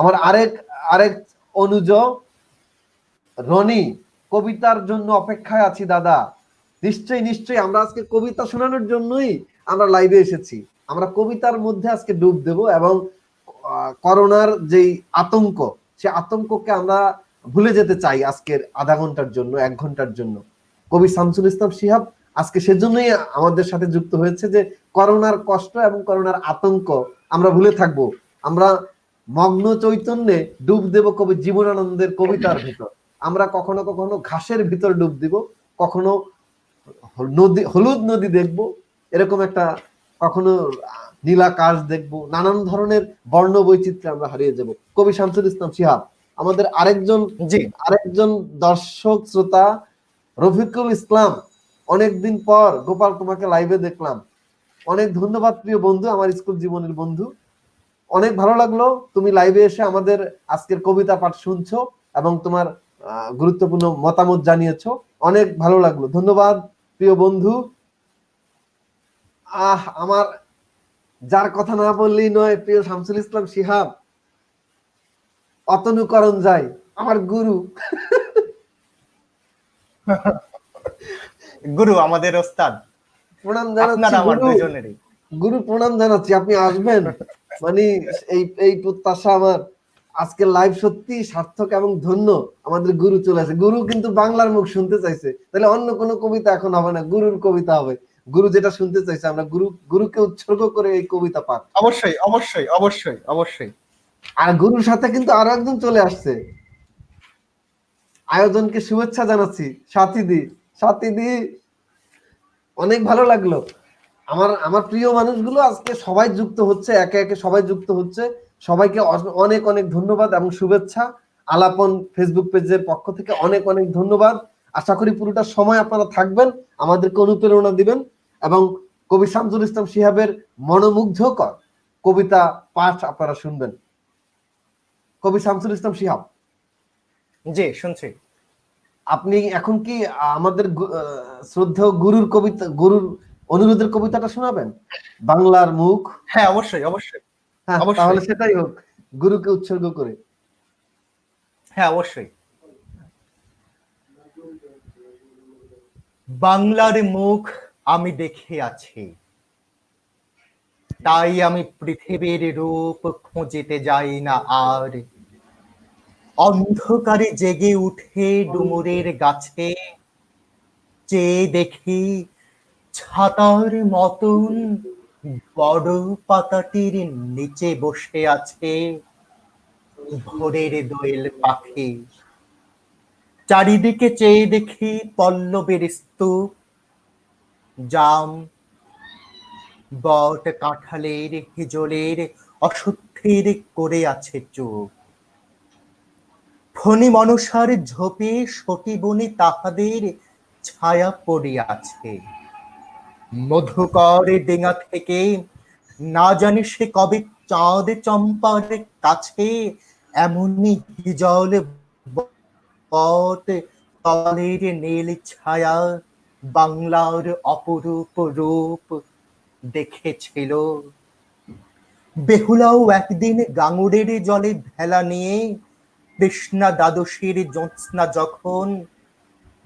A: আমার আরেক অনুজ রনি, কবিতার জন্য অপেক্ষায় আছি দাদা। নিশ্চয়ই আমরা আজকে কবিতা শোনানোর জন্যই আমরা লাইভে এসেছি। আমরা কবিতার মধ্যে আজকে ডুব দেব এবং করোনার যেই আতঙ্ক, সে আতঙ্ককে আমরা ভুলে যেতে চাই আজকের আধা ঘন্টার জন্য, 1 ঘন্টার জন্য। কবি শামসুল ইসলাম শিহাব আজকে সেজন্যই আমাদের সাথে যুক্ত হয়েছে, যে করোনার কষ্ট এবং করোনার আতঙ্ক আমরা ভুলে থাকবো। আমরা মগ্ন চৈতন্যে ডুব দেব কবি জীবনানন্দের কবিতার ভিতর। আমরা কখনো কখনো ঘাসের ভিতর ডুব দিব, কখনো হলুদ নদী দেখব, এরকম একটা কখনো নীলাকাশ দেখবো, নানান ধরনের বর্ণ বৈচিত্র্যে আমরা হারিয়ে যাব। কবি শামসুল ইসলাম শিহাব। আমাদের আরেকজন দর্শক শ্রোতা রফিকুল ইসলাম, অনেকদিন পর গোপাল তোমাকে লাইভে দেখলাম, অনেক ধন্যবাদ প্রিয় বন্ধু, আমার স্কুল জীবনের বন্ধু। অনেক ভালো লাগলো তুমি লাইভে এসে আমাদের আজকের কবিতা পাঠ শুনছো এবং তোমার গুরুত্বপূর্ণ মতামত জানিয়েছো, অনেক ভালো লাগলো, ধন্যবাদ প্রিয় বন্ধু। আমার যার কথা না বললেই নয়, প্রিয় শামসুল ইসলাম শিহাব, অতনুকরণ যায়, আমার গুরু।
B: গুরু, আমাদের ওস্তাদ,
A: প্রণাম জানাচ্ছি গুরু, প্রণাম জানাচ্ছি, আপনি আসবেন মানে এই প্রত্যাশা আমার। আজকে লাইভ সত্যি সার্থক এবং ধন্য, আমাদের গুরু চলে আসে। গুরু কিন্তু বাংলার মুখ শুনতে চাইছে, তাহলে অন্য কোনো কবিতা এখন হবে না, গুরুর কবিতা হবে। গুরু যেটা শুনতে চাইছে, আমরা গুরুকে উৎসর্গ করে এই কবিতা পাঠ।
B: অবশ্যই অবশ্যই অবশ্যই অবশ্যই।
A: আর গুরুর সাথে কিন্তু আরো একজন চলে আসছে, আয়োজনকে শুভেচ্ছা জানাচ্ছি, সাথীদি, অনেক ভালো লাগলো। আমার প্রিয় মানুষগুলো আজকে সবাই যুক্ত হচ্ছে, একে একে সবাই যুক্ত হচ্ছে। সবাইকে অনেক অনেক ধন্যবাদ এবং শুভেচ্ছা। আলাপন ফেসবুক পেজের পক্ষ থেকে অনেক অনেক ধন্যবাদ। আশা করি পুরোটা সময় আপনারা থাকবেন, আমাদেরকে অনুপ্রেরণা দিবেন এবং কবি শামসুল ইসলাম শিহাবের মনোমুগ্ধকর কবিতা পাঠ আপনারা শুনবেন। কবি শামসুল ইসলাম শিহাব,
B: জি শুনছি।
A: আপনি এখন কি আমাদের শ্রদ্ধেয় গুরুর কবিতা, গুরুর অনুরোধের কবিতাটা শোনাবেন, বাংলার মুখ?
B: হ্যাঁ অবশ্যই অবশ্যই
A: হ্যাঁ, তাহলে
B: অবশ্যই।
A: সেটাই হোক, গুরুকে উৎসর্গ করে।
B: হ্যাঁ অবশ্যই। বাংলার মুখ আমি দেখে আছি, তাই আমি পৃথিবীর রূপ খুঁজিতে যাই না আর। অন্ধকারে জেগে উঠে ডুমুরের গাছে, চেয়ে দেখি ছাতার মতন বড় পাতাটির নিচে বসে আছে ভোরের দোয়েল পাখি। চারিদিকে চেয়ে দেখি পল্লবের স্তূপ, জাম, বট, কাঁঠালের, হিজলের অসুস্থির করে আছে চুপ। ফণি মনসার ঝোপে সতী বনে তাহাদের ছায়া পড়িয়াছে। মধুকর ডেঙা থেকে না জানি সে কবে চাঁদ চম্পার কাছে এমনি হিজল বট তলের নীল ছায়া বাংলার অপরূপ রূপ দেখেছিল। বেহুলাও একদিন গাঙুরের জলে ভেলা নিয়ে কৃষ্ণা দ্বাদশীর জ্যোৎস্না যখন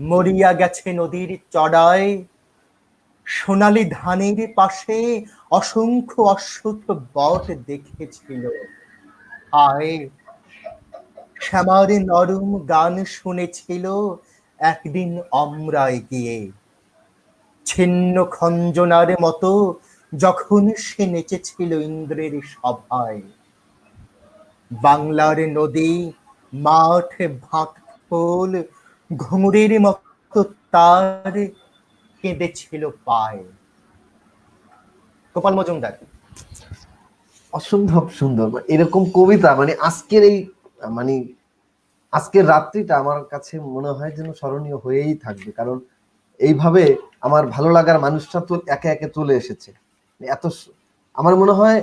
B: মরিয়া গেছে নদীর চড়ায়, সোনালী ধানের পাশে অসংখ্য অশ্বত্থ বট দেখেছিল। হায়, শ্যামার নরম গান শুনেছিল একদিন অমরায় গিয়ে। ছিন্ন খঞ্জনার মতো যখন সে নেচেছিল ইন্দ্রের সভায়। বাংলার নদী, মাঠ, ভাত ফুল ঘুঙুরের মতো তার কেঁদেছিল পায়। গোপাল মজুমদার।
A: অসম্ভব সুন্দর এরকম কবিতা, মানে আজকের এই, মানে আজকের রাত্রিটা আমার কাছে মনে হয় যেন স্মরণীয় হয়েই থাকবে, কারণ এইভাবে আমার ভালো লাগার মানুষটা তো একে একে চলে এসেছে। এত আমার মনে হয়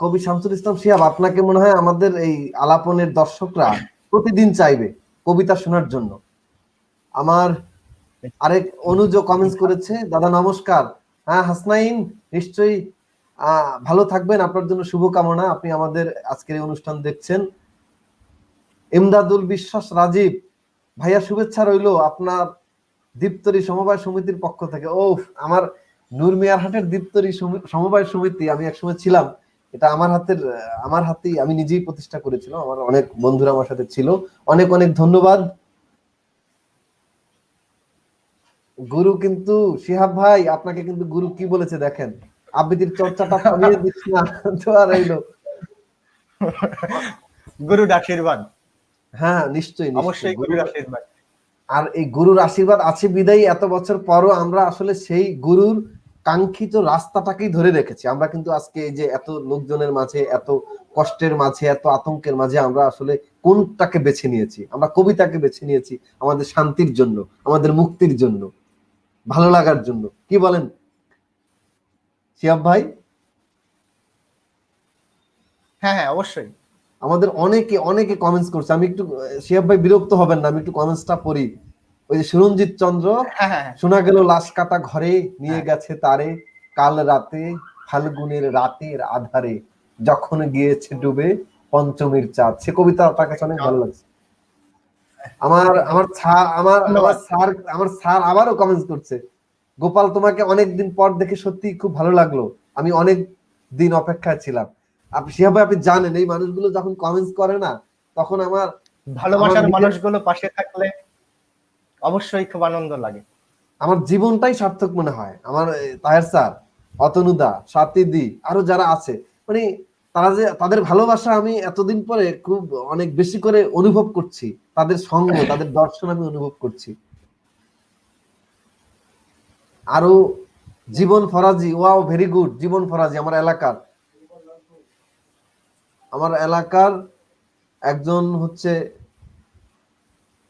A: কবি শামসুল ইসলাম শিহাব, আপনাকে মনে হয় আমাদের এই আলাপনের দর্শকরা প্রতিদিন চাইবে কবিতা শোনার জন্য। আমার আরেক অনুজ কমেন্টস করেছে, দাদা নমস্কার। হ্যাঁ হাসনাইন, নিশ্চয়ই ভালো থাকবেন, আপনার জন্য শুভকামনা, আপনি আমাদের আজকের এই অনুষ্ঠান দেখছেন। ইমদাদুল বিশ্বাস রাজীব ভাইয়া, শুভেচ্ছা রইল আপনার দীপ্তরি সমবায় সমিতির পক্ষ থেকে। ও, আমার নূর মিয়ার হাটের দীপ্তরি সমবায় সমিতি আমি একসময় ছিলাম, এটা আমার হাতেই আমি নিজেই প্রতিষ্ঠা করেছিলাম, আমার অনেক বন্ধুরা আমার সাথে ছিল। অনেক অনেক ধন্যবাদ। গুরু কিন্তু শিহাব ভাই, আপনাকে কিন্তু গুরু কি বলেছে দেখেন, আবৃত্তির চর্চাটা থামিয়ে দিস না তো আর এইলো।
B: গুরুর আশীর্বাদ।
A: হ্যাঁ নিশ্চয়ই
B: অবশ্যই গুরুর আশীর্বাদ।
A: আর এই গুরুর আশীর্বাদ আছে বিদায়ী এত বছর পরও আমরা আসলে সেই গুরুর কাঙ্ক্ষিত রাস্তাটাকেই ধরে রেখেছি। আমরা কিন্তু আজকে এই যে এত লোকজনের মাঝে, এত কষ্টের মাঝে, এত আতঙ্কের মাঝে আমরা আসলে কোনটাকে বেছে নিয়েছি? আমরা কবিতাকে বেছে নিয়েছি আমাদের শান্তির জন্য, আমাদের মুক্তির জন্য, ভালো লাগার জন্য। কি বলেন শিহাব ভাই?
B: হ্যাঁ হ্যাঁ অবশ্যই।
A: আমাদের অনেকে অনেকে কমেন্টস করছে, আমি একটু, শিহাব ভাই বিরক্ত হবেন না, আমি একটু কমেন্টসটা পড়ি। ওই যে সুরঞ্জিত চন্দ্র,
B: হ্যাঁ হ্যাঁ
A: শোনা গেল লাশ কাটা ঘরে নিয়ে গেছে তারে, কাল রাতে ফাল্গুনের রাতের আধারে, যখন গিয়েছে ডুবে পঞ্চমীর চাঁদ। সে কবিতা আপনার কাছে অনেক ভালো লাগছে। আমার আমার আমার স্যার আবারও কমেন্টস করছে, গোপাল তোমাকে অনেকদিন পর দেখে সত্যি খুব ভালো লাগলো, আমি অনেক দিন অপেক্ষায় ছিলাম। আপনি শিহাব ভাই, আপনি জানেন এই মানুষগুলো যখন কমেন্টস করে না, তখন আমার
B: ভালোবাসার মানুষগুলো পাশে থাকলে অবশ্যই খুব আনন্দ লাগে।
A: আমার জীবনটাই সার্থক মনে হয়। আমার তাহের স্যার, অতনুদা, সাতিদি, আরো যারা আছে, মানে তারা যে, তাদের ভালোবাসা আমি এতদিন পরে খুব অনেক বেশি করে অনুভব করছি, তাদের সঙ্গ, তাদের দর্শন আমি অনুভব করছি। আরো জীবন ফরাজি, ওয়াও ভেরি গুড। জীবন ফরাজি আমার এলাকার একজন হচ্ছে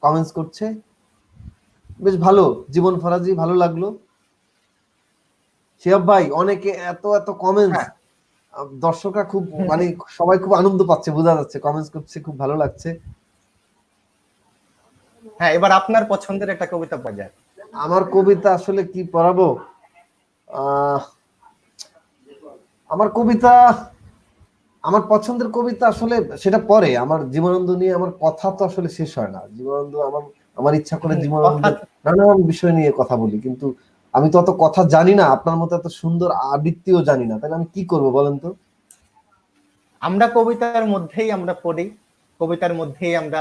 A: কমেন্টস করছে, বেশ ভালো, জীবন ফরাজি, ভালো লাগলো। শিহাব ভাই, অনেকে এত এত কমেন্টস,
B: হ্যাঁ
A: দর্শকরা খুব মানে সবাই খুব আনন্দ পাচ্ছে, বোঝা যাচ্ছে, কমেন্টস করছে, খুব ভালো লাগছে।
B: হ্যাঁ, এবার আপনার পছন্দের একটা কবিতা পড়া যায়।
A: আমার কবিতা আসলে কি পড়াবো? আহ আমার কবিতা, আমার পছন্দের কবিতা আসলে সেটা পরে, আমার জীবনানন্দ নিয়ে আমার কথা তো আসলে শেষ হয় না। জীবনানন্দ আমার, আমার ইচ্ছা করে
B: কথা
A: জীবনানন্দের নানান বিষয় নিয়ে কথা বলি, কিন্তু আমি তো অত কথা জানি না, আপনার মতো এত সুন্দর আবৃত্তিও জানি না, তাহলে আমি কি করব বলেন তো?
B: আমরা কবিতার মধ্যেই আমরা পড়ি, কবিতার মধ্যেই আমরা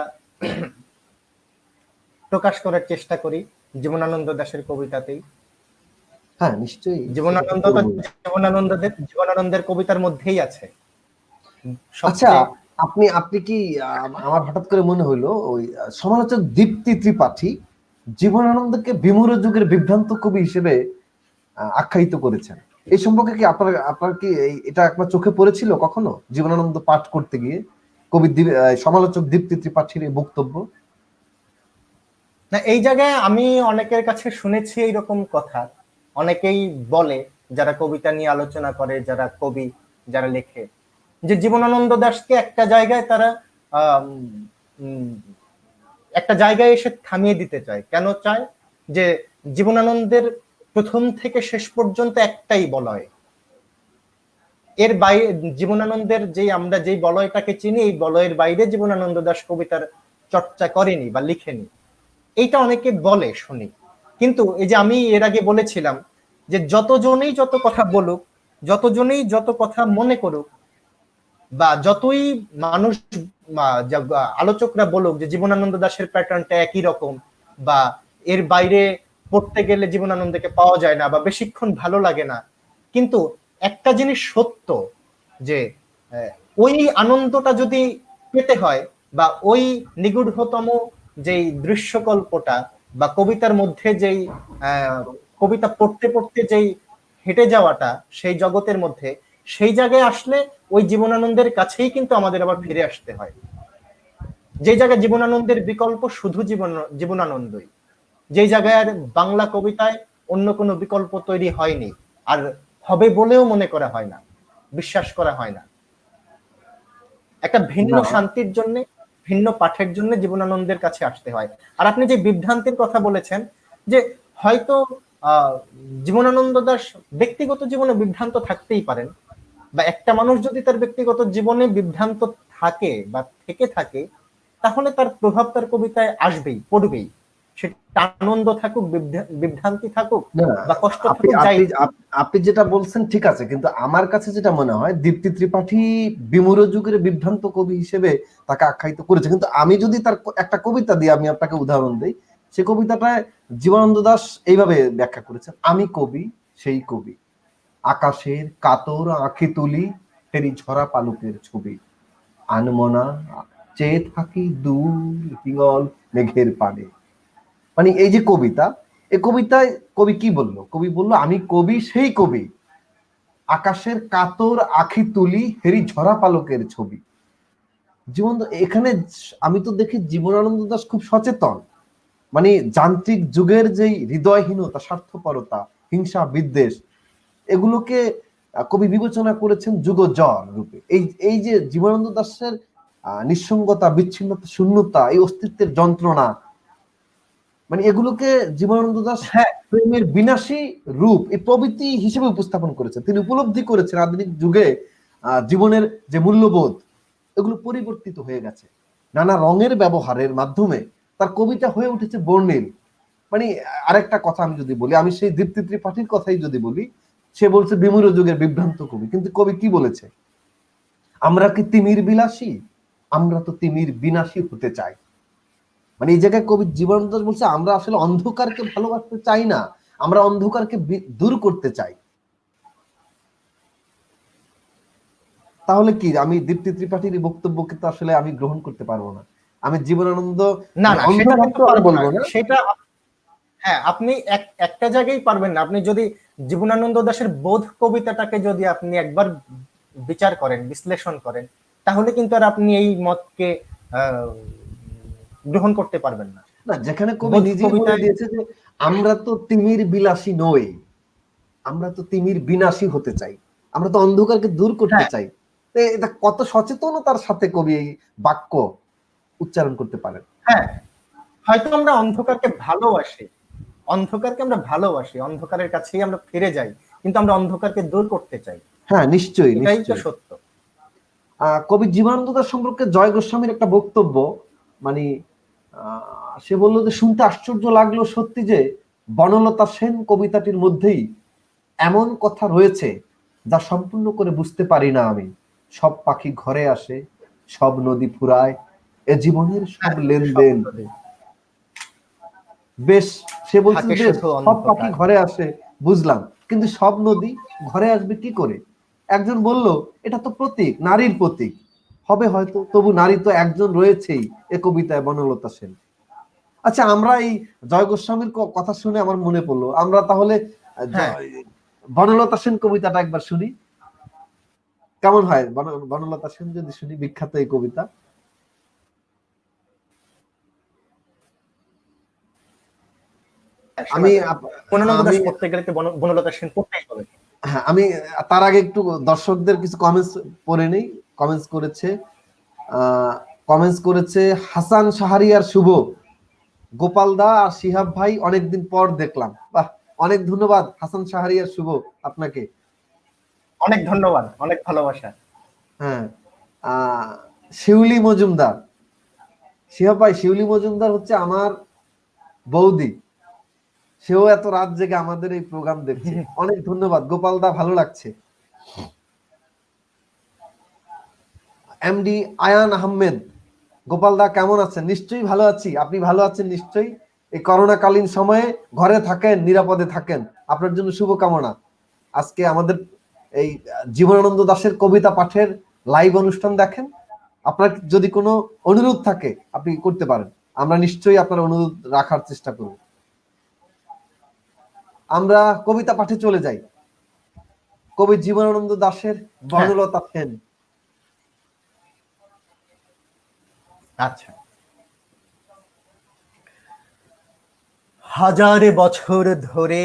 B: প্রকাশ করার চেষ্টা করি, জীবনানন্দ দাশের কবিতাতেই।
A: হ্যাঁ নিশ্চয়ই, সেটা তো
B: জীবনানন্দ তো
A: করবোই।
B: জীবনানন্দের কবিতার মধ্যেই আছে
A: আচ্ছা,
B: সবচেয়ে।
A: আপনি আপনি কি আমার হঠাৎ করে মনে হইলো, ওই সমালোচক দীপ্তি ত্রিপাঠী জীবনানন্দকে বিমূঢ় যুগের বিভ্রান্ত কবি হিসেবে আখ্যায়িত করেছেন। এই সম্পর্কে কি আপনার আপনার কি এটা আপনার চোখে পড়েছিল কখনো, জীবনানন্দ পাঠ করতে গিয়ে কবি সমালোচক দীপ্তি ত্রিপাঠীর এই বক্তব্য?
B: না, এই জায়গায় আমি অনেকের কাছে শুনেছি এইরকম কথা। অনেকেই বলে, যারা কবিতা নিয়ে আলোচনা করে, যারা কবি, যারা লেখে, যে জীবনানন্দ দাশকে একটা জায়গায় তারা আহ একটা জায়গায় এসে থামিয়ে দিতে চায়। কেন চায়? যে জীবনানন্দের প্রথম থেকে শেষ পর্যন্ত একটাই বলয়, এর বাইরে জীবনানন্দের যে আমরা যেই বলয়টাকে চিনি, এই বলয়ের বাইরে জীবনানন্দ দাশ কবিতার চর্চা করেনি বা লিখেনি। এইটা অনেকে বলে শুনি। কিন্তু এই যে আমি এর আগে বলেছিলাম যে যতজনেই যত কথা বলুক, যতজনেই যত কথা মনে করুক, বা যতই মানুষ আলোচকরা বলুক যে জীবনানন্দ দাশের প্যাটার্নটা একই রকম, বা এর বাইরে পড়তে গেলে জীবনানন্দকে পাওয়া যায় না বা বেশিক্ষণ ভালো লাগে না, কিন্তু একটা জিনিস সত্য, যে ওই আনন্দটা যদি পেতে হয়, বা ওই নিগূঢ়তম যেই দৃশ্যকল্পটা, বা কবিতার মধ্যে যেই কবিতা পড়তে পড়তে যেই হেঁটে যাওয়াটা সেই জগতের মধ্যে, সেই জায়গায় আসলে ওই জীবনানন্দের কাছেই কিন্তু আমাদের আবার ফিরে আসতে হয়। যে জায়গায় জীবনানন্দের বিকল্প শুধু জীবনানন্দই, যে জায়গায় আর বাংলা কবিতায় অন্য কোনো বিকল্প তৈরি হয়নি, আর হবে বলেও মনে করা হয় না, বিশ্বাস করা হয় না। একটা ভিন্ন
A: না,
B: শান্তির জন্য, ভিন্ন পাঠের জন্য জীবনানন্দের কাছে আসতে হয়। আর আপনি যে বিভ্রান্তির কথা বলেছেন, যে হয়তো জীবনানন্দ দাশ ব্যক্তিগত জীবনে বিভ্রান্ত থাকতেই পারেন, বা একটা মানুষ যদি তার ব্যক্তিগত জীবনে বিভ্রান্ত থাকে বা থেকে থাকে, তাহলে তার প্রভাব তার কবিতায় আসবেই, পড়বেই। সেটা আনন্দ থাকুক, বিভ্রান্তি থাকুক,
A: না,
B: বা কষ্ট
A: আপনি
B: থাকুক, যাই
A: আপনি
B: থাকুক।
A: আপনি যেটা বলছেন ঠিক আছে, কিন্তু আমার কাছে যেটা মনে হয় দীপ্তি ত্রিপাঠী বিমূঢ় যুগের বিভ্রান্ত কবি হিসেবে তাকে আখ্যায়িত করেছে। কিন্তু আমি যদি তার একটা কবিতা দিয়ে আমি আপনাকে উদাহরণ দিই, সে কবিতাটায় জীবনানন্দ দাশ এইভাবে ব্যাখ্যা করেছেন: আমি কবি, সেই কবি, আকাশের কাতর আঁখি তুলি, ফেরি ঝরা পালকের ছবি, আনমনা চেয়ে থাকি দূর হিঙ্গল মেঘের পানে। মানে এই যে কবিতা, এই কবিতায় কবি কি বললো? কবি বললো আমি কবি, সেই কবি, আকাশের কাতর আখি তুলি, হেরি ঝরা পালকের ছবি। জীবন এখানে আমি তো দেখি জীবনানন্দ দাশ খুব সচেতন, মানে যান্ত্রিক যুগের যেই হৃদয়হীনতা, স্বার্থপরতা, হিংসা, বিদ্বেষ, এগুলোকে কবি বিবেচনা করেছেন যুগজর রূপে। এই এই যে জীবনানন্দ দাশের নিঃসঙ্গতা, বিচ্ছিন্নতা, শূন্যতা, এই অস্তিত্বের যন্ত্রণা, মানে এগুলোকে জীবনানন্দ দাশ
B: হ্যাঁ,
A: প্রেমের বিনাশী রূপ, এই প্রবৃত্তি হিসেবে উপস্থাপন করেছেন। তিনি উপলব্ধি করেছেন আধুনিক যুগে জীবনের যে মূল্যবোধ, এগুলো পরিবর্তিত হয়ে গেছে নানা রঙের ব্যবহারের মাধ্যমে। তার কবিতা হয়ে উঠেছে বর্ণিল। মানে আরেকটা কথা আমি যদি বলি, আমি সেই দীপ্তি ত্রিপাঠীর কথাই যদি বলি, সে বলছে বিমূঢ় যুগের বিভ্রান্ত কবি, কিন্তু কবি কি বলেছে? আমরা কি তিমির বিলাসী? আমরা তো তিমির বিনাশী হতে চাই। মানে এই জায়গায় কবি জীবনানন্দ দাশ বলছে আমরা আসলে অন্ধকারকে ভালোবাসতে চাই না, আমরা অন্ধকারকে দূর করতে চাই। তাহলে কি আমি দীপ্তি ত্রিপাঠীর বক্তব্যকে তো আসলে আমি গ্রহণ করতে পারবো না। আমি জীবনানন্দ
B: না
A: মানে
B: না, সেটা
A: অন্ধকার
B: কিন্তু
A: তো আমি
B: পারবো না
A: বলবো না।
B: সেটা। হ্যাঁ, আপনি একটা জায়গায় পারবেন না। আপনি যদি জীবনানন্দ দাশের বোধ কবিতাটাকে যদি আপনি একবার বিচার করেন, বিশ্লেষণ করেন, তাহলে কিন্তু আর আপনি এই মতকে গ্রহণ করতে পারবেন না।
A: না, যেখানে কবি নিজেই বলে দিয়েছে যে আমরা তো তিমির বিলাসী নই, আমরা তো তিমির বিনাশী হতে চাই, আমরা তো অন্ধকারকে দূর করতে চাই। এটা কত সচেতনতার সাথে কবি এই বাক্য উচ্চারণ করতে পারেন।
B: হ্যাঁ, হয়তো আমরা অন্ধকারকে ভালোবাসি, অন্ধকারের কাছেই আমরা ফিরে যাই, কিন্তু আমরা অন্ধকারকে দূর করতে চাই।
A: হ্যাঁ, নিশ্চয়ই,
B: এটাই তো সত্য।
A: কবি জীবনানন্দ দাশ সম্পর্কে জয় গোস্বামীর একটা বক্তব্য, মানে সে বলল যে শুনতে আশ্চর্য লাগলো সত্যি যে বনলতা সেন কবিতাটির মধ্যেই এমন কথা রয়েছে যা সম্পূর্ণ করে বুঝতে পারি না আমি। সব পাখি ঘরে আসে, সব নদী ফুরায়, এ জীবনের সব লেনদেন। বেশ, সে বলছে যে সব পাখি ঘরে আসে বুঝলাম, কিন্তু সব নদী ঘরে আসবে কি করে? একজন বলল এটা তো প্রতীক, নারীর প্রতীক হবে হয়তো, তবু নারী তো একজন রয়েছেই এ কবিতায়, বনলতা সেন। আচ্ছা, আমরা এই জয় গোস্বামীর কথা শুনে আমার মনে পড়লো, আমরা তাহলে বনলতা সেন কবিতাটা একবার শুনি, কেমন হয়? বনলতা সেন যদি শুনি, বিখ্যাত এই কবিতা। আমি আমি তার আগে একটু দর্শকদের কিছু কমেন্টস পড়ে নেই। কমেন্টস করেছে হাসান শাহরিয়ার শুভ, গোপাল দা আর শিহাব ভাই অনেকদিন পর দেখলাম। বাহ, অনেক ধন্যবাদ হাসান শাহরিয়ার শুভ আপনাকে,
B: অনেক ধন্যবাদ, অনেক ভালোবাসা।
A: হ্যাঁ, শিউলি মজুমদার, শিহাব ভাই, শিউলি মজুমদার হচ্ছে আমার বৌদি, সেও এত রাত জেগে আমাদের এই প্রোগ্রাম দেখছে, অনেক ধন্যবাদ গোপাল দা, ভালো লাগছে। এমডি আয়ান আহমেদ, গোপাল দা কেমন আছেন? নিশ্চয়ই ভালো আছি, আপনি ভালো আছেন নিশ্চয়ই। এই করোনাকালীন সময়ে ঘরে থাকেন, নিরাপদে থাকেন, আপনার জন্য শুভকামনা। আজকে আমাদের এই জীবনানন্দ দাশের কবিতা পাঠের লাইভ অনুষ্ঠান দেখেন, আপনার যদি কোনো অনুরোধ থাকে আপনি করতে পারেন, আমরা নিশ্চয়ই আপনার অনুরোধ রাখার চেষ্টা করব। আমরা কবিতা পাঠে চলে যাই, কবি জীবনানন্দ দাশের বনলতা সেন।
B: আচ্ছা, হাজার বছর ধরে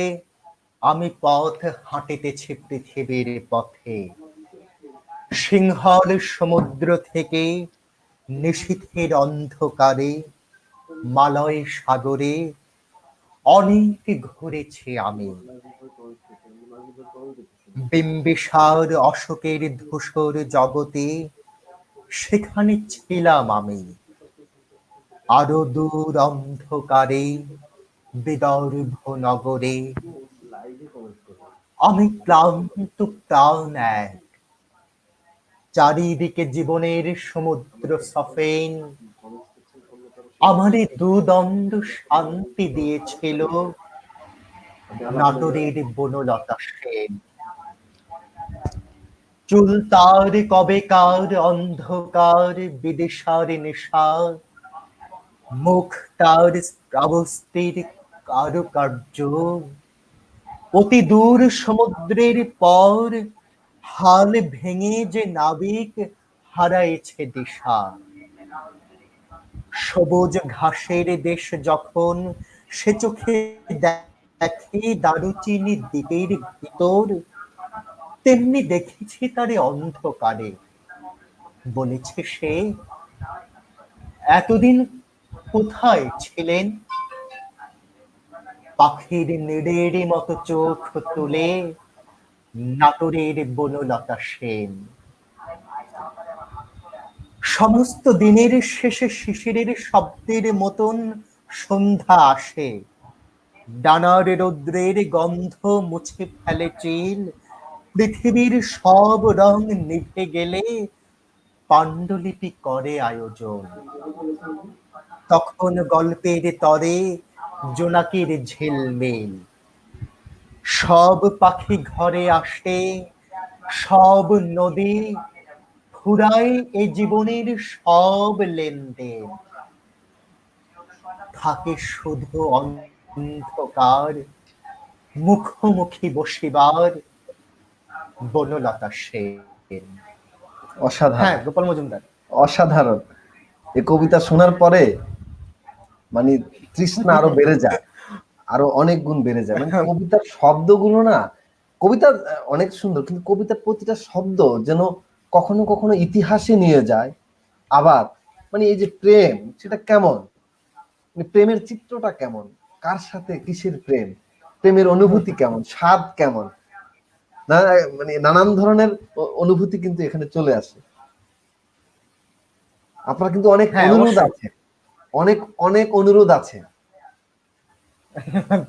B: আমি পথ হাঁটিতেছি পৃথিবীর পথে, সিংহল সমুদ্র থেকে নিশীথের অন্ধকারে, মালয় সাগরে অনেক ঘুরেছি আমি, বিম্বিসার অশোকের ধূসর জগতে সেখানে ছিলাম আমি, আরো দূর অন্ধকারে বিদর্ভ নগরে আমি ক্লান্ত প্রাণ এক, চারিদিকে জীবনের সমুদ্র সফেন আমারে দুদণ্ড শান্তি দিয়েছিল নাটোরের বনলতা সেন। চুল তার কবেকার অন্ধকার বিদিশার নেশা, মুখ তার শ্রাবস্তির কারুকার্য, অতি দূর সমুদ্রের পর হাল ভেঙে যে নাবিক হারাইছে দিশা, সবুজ ঘাসের দেশ যখন সে চোখে দেখে দারুচিনি দ্বীপের ভিতর, তেমনি দেখেছি তারে অন্ধকারে, বলেছে সে এতদিন কোথায় ছিলেন, পাখির নিড়ের মতো চোখ তুলে নাটোরের বনলতা সেন। সমস্ত দিনের শেষে শিশিরের শব্দের মতন সন্ধ্যা আসে, ডানার রৌদ্রের গন্ধ মুছে ফেলে চিল, পৃথিবীর সব রং নিভে গেলে পাণ্ডুলিপি করে আয়োজন, তখন গল্পের তরে জোনাকির ঝিলমিল, সব পাখি ঘরে আসে, সব নদী ফুরায় এ জীবনের সব লেনদেন, থাকে শুধু অন্ধকার মুখোমুখি বসিবার বনলতা সেন।
A: অসাধারণ,
B: হ্যাঁ গোপাল মজুমদার,
A: অসাধারণ। এই কবিতা শোনার পরে মানে তৃষ্ণা আরো বেড়ে যায়, আরো অনেক গুণ বেড়ে যায়। মানে কবিতার শব্দগুলো না, কবিতা অনেক সুন্দর, কিন্তু কবিতার প্রতিটা শব্দ যেন কখনো কখনো ইতিহাসে নিয়ে যায়। আবার মানে এই যে প্রেম, সেটা কেমন, মানে প্রেমের চিত্রটা কেমন, কার সাথে কিসের প্রেম, প্রেমের অনুভূতি কেমন, স্বাদ কেমন, না মানে নানান ধরনের অনুভূতি কিন্তু এখানে চলে আসে। আপনার কিন্তু অনেক
B: হ্যাঁ,
A: অনুরোধ
B: অবশ্যই।
A: আছে, অনেক অনেক অনুরোধ আছে।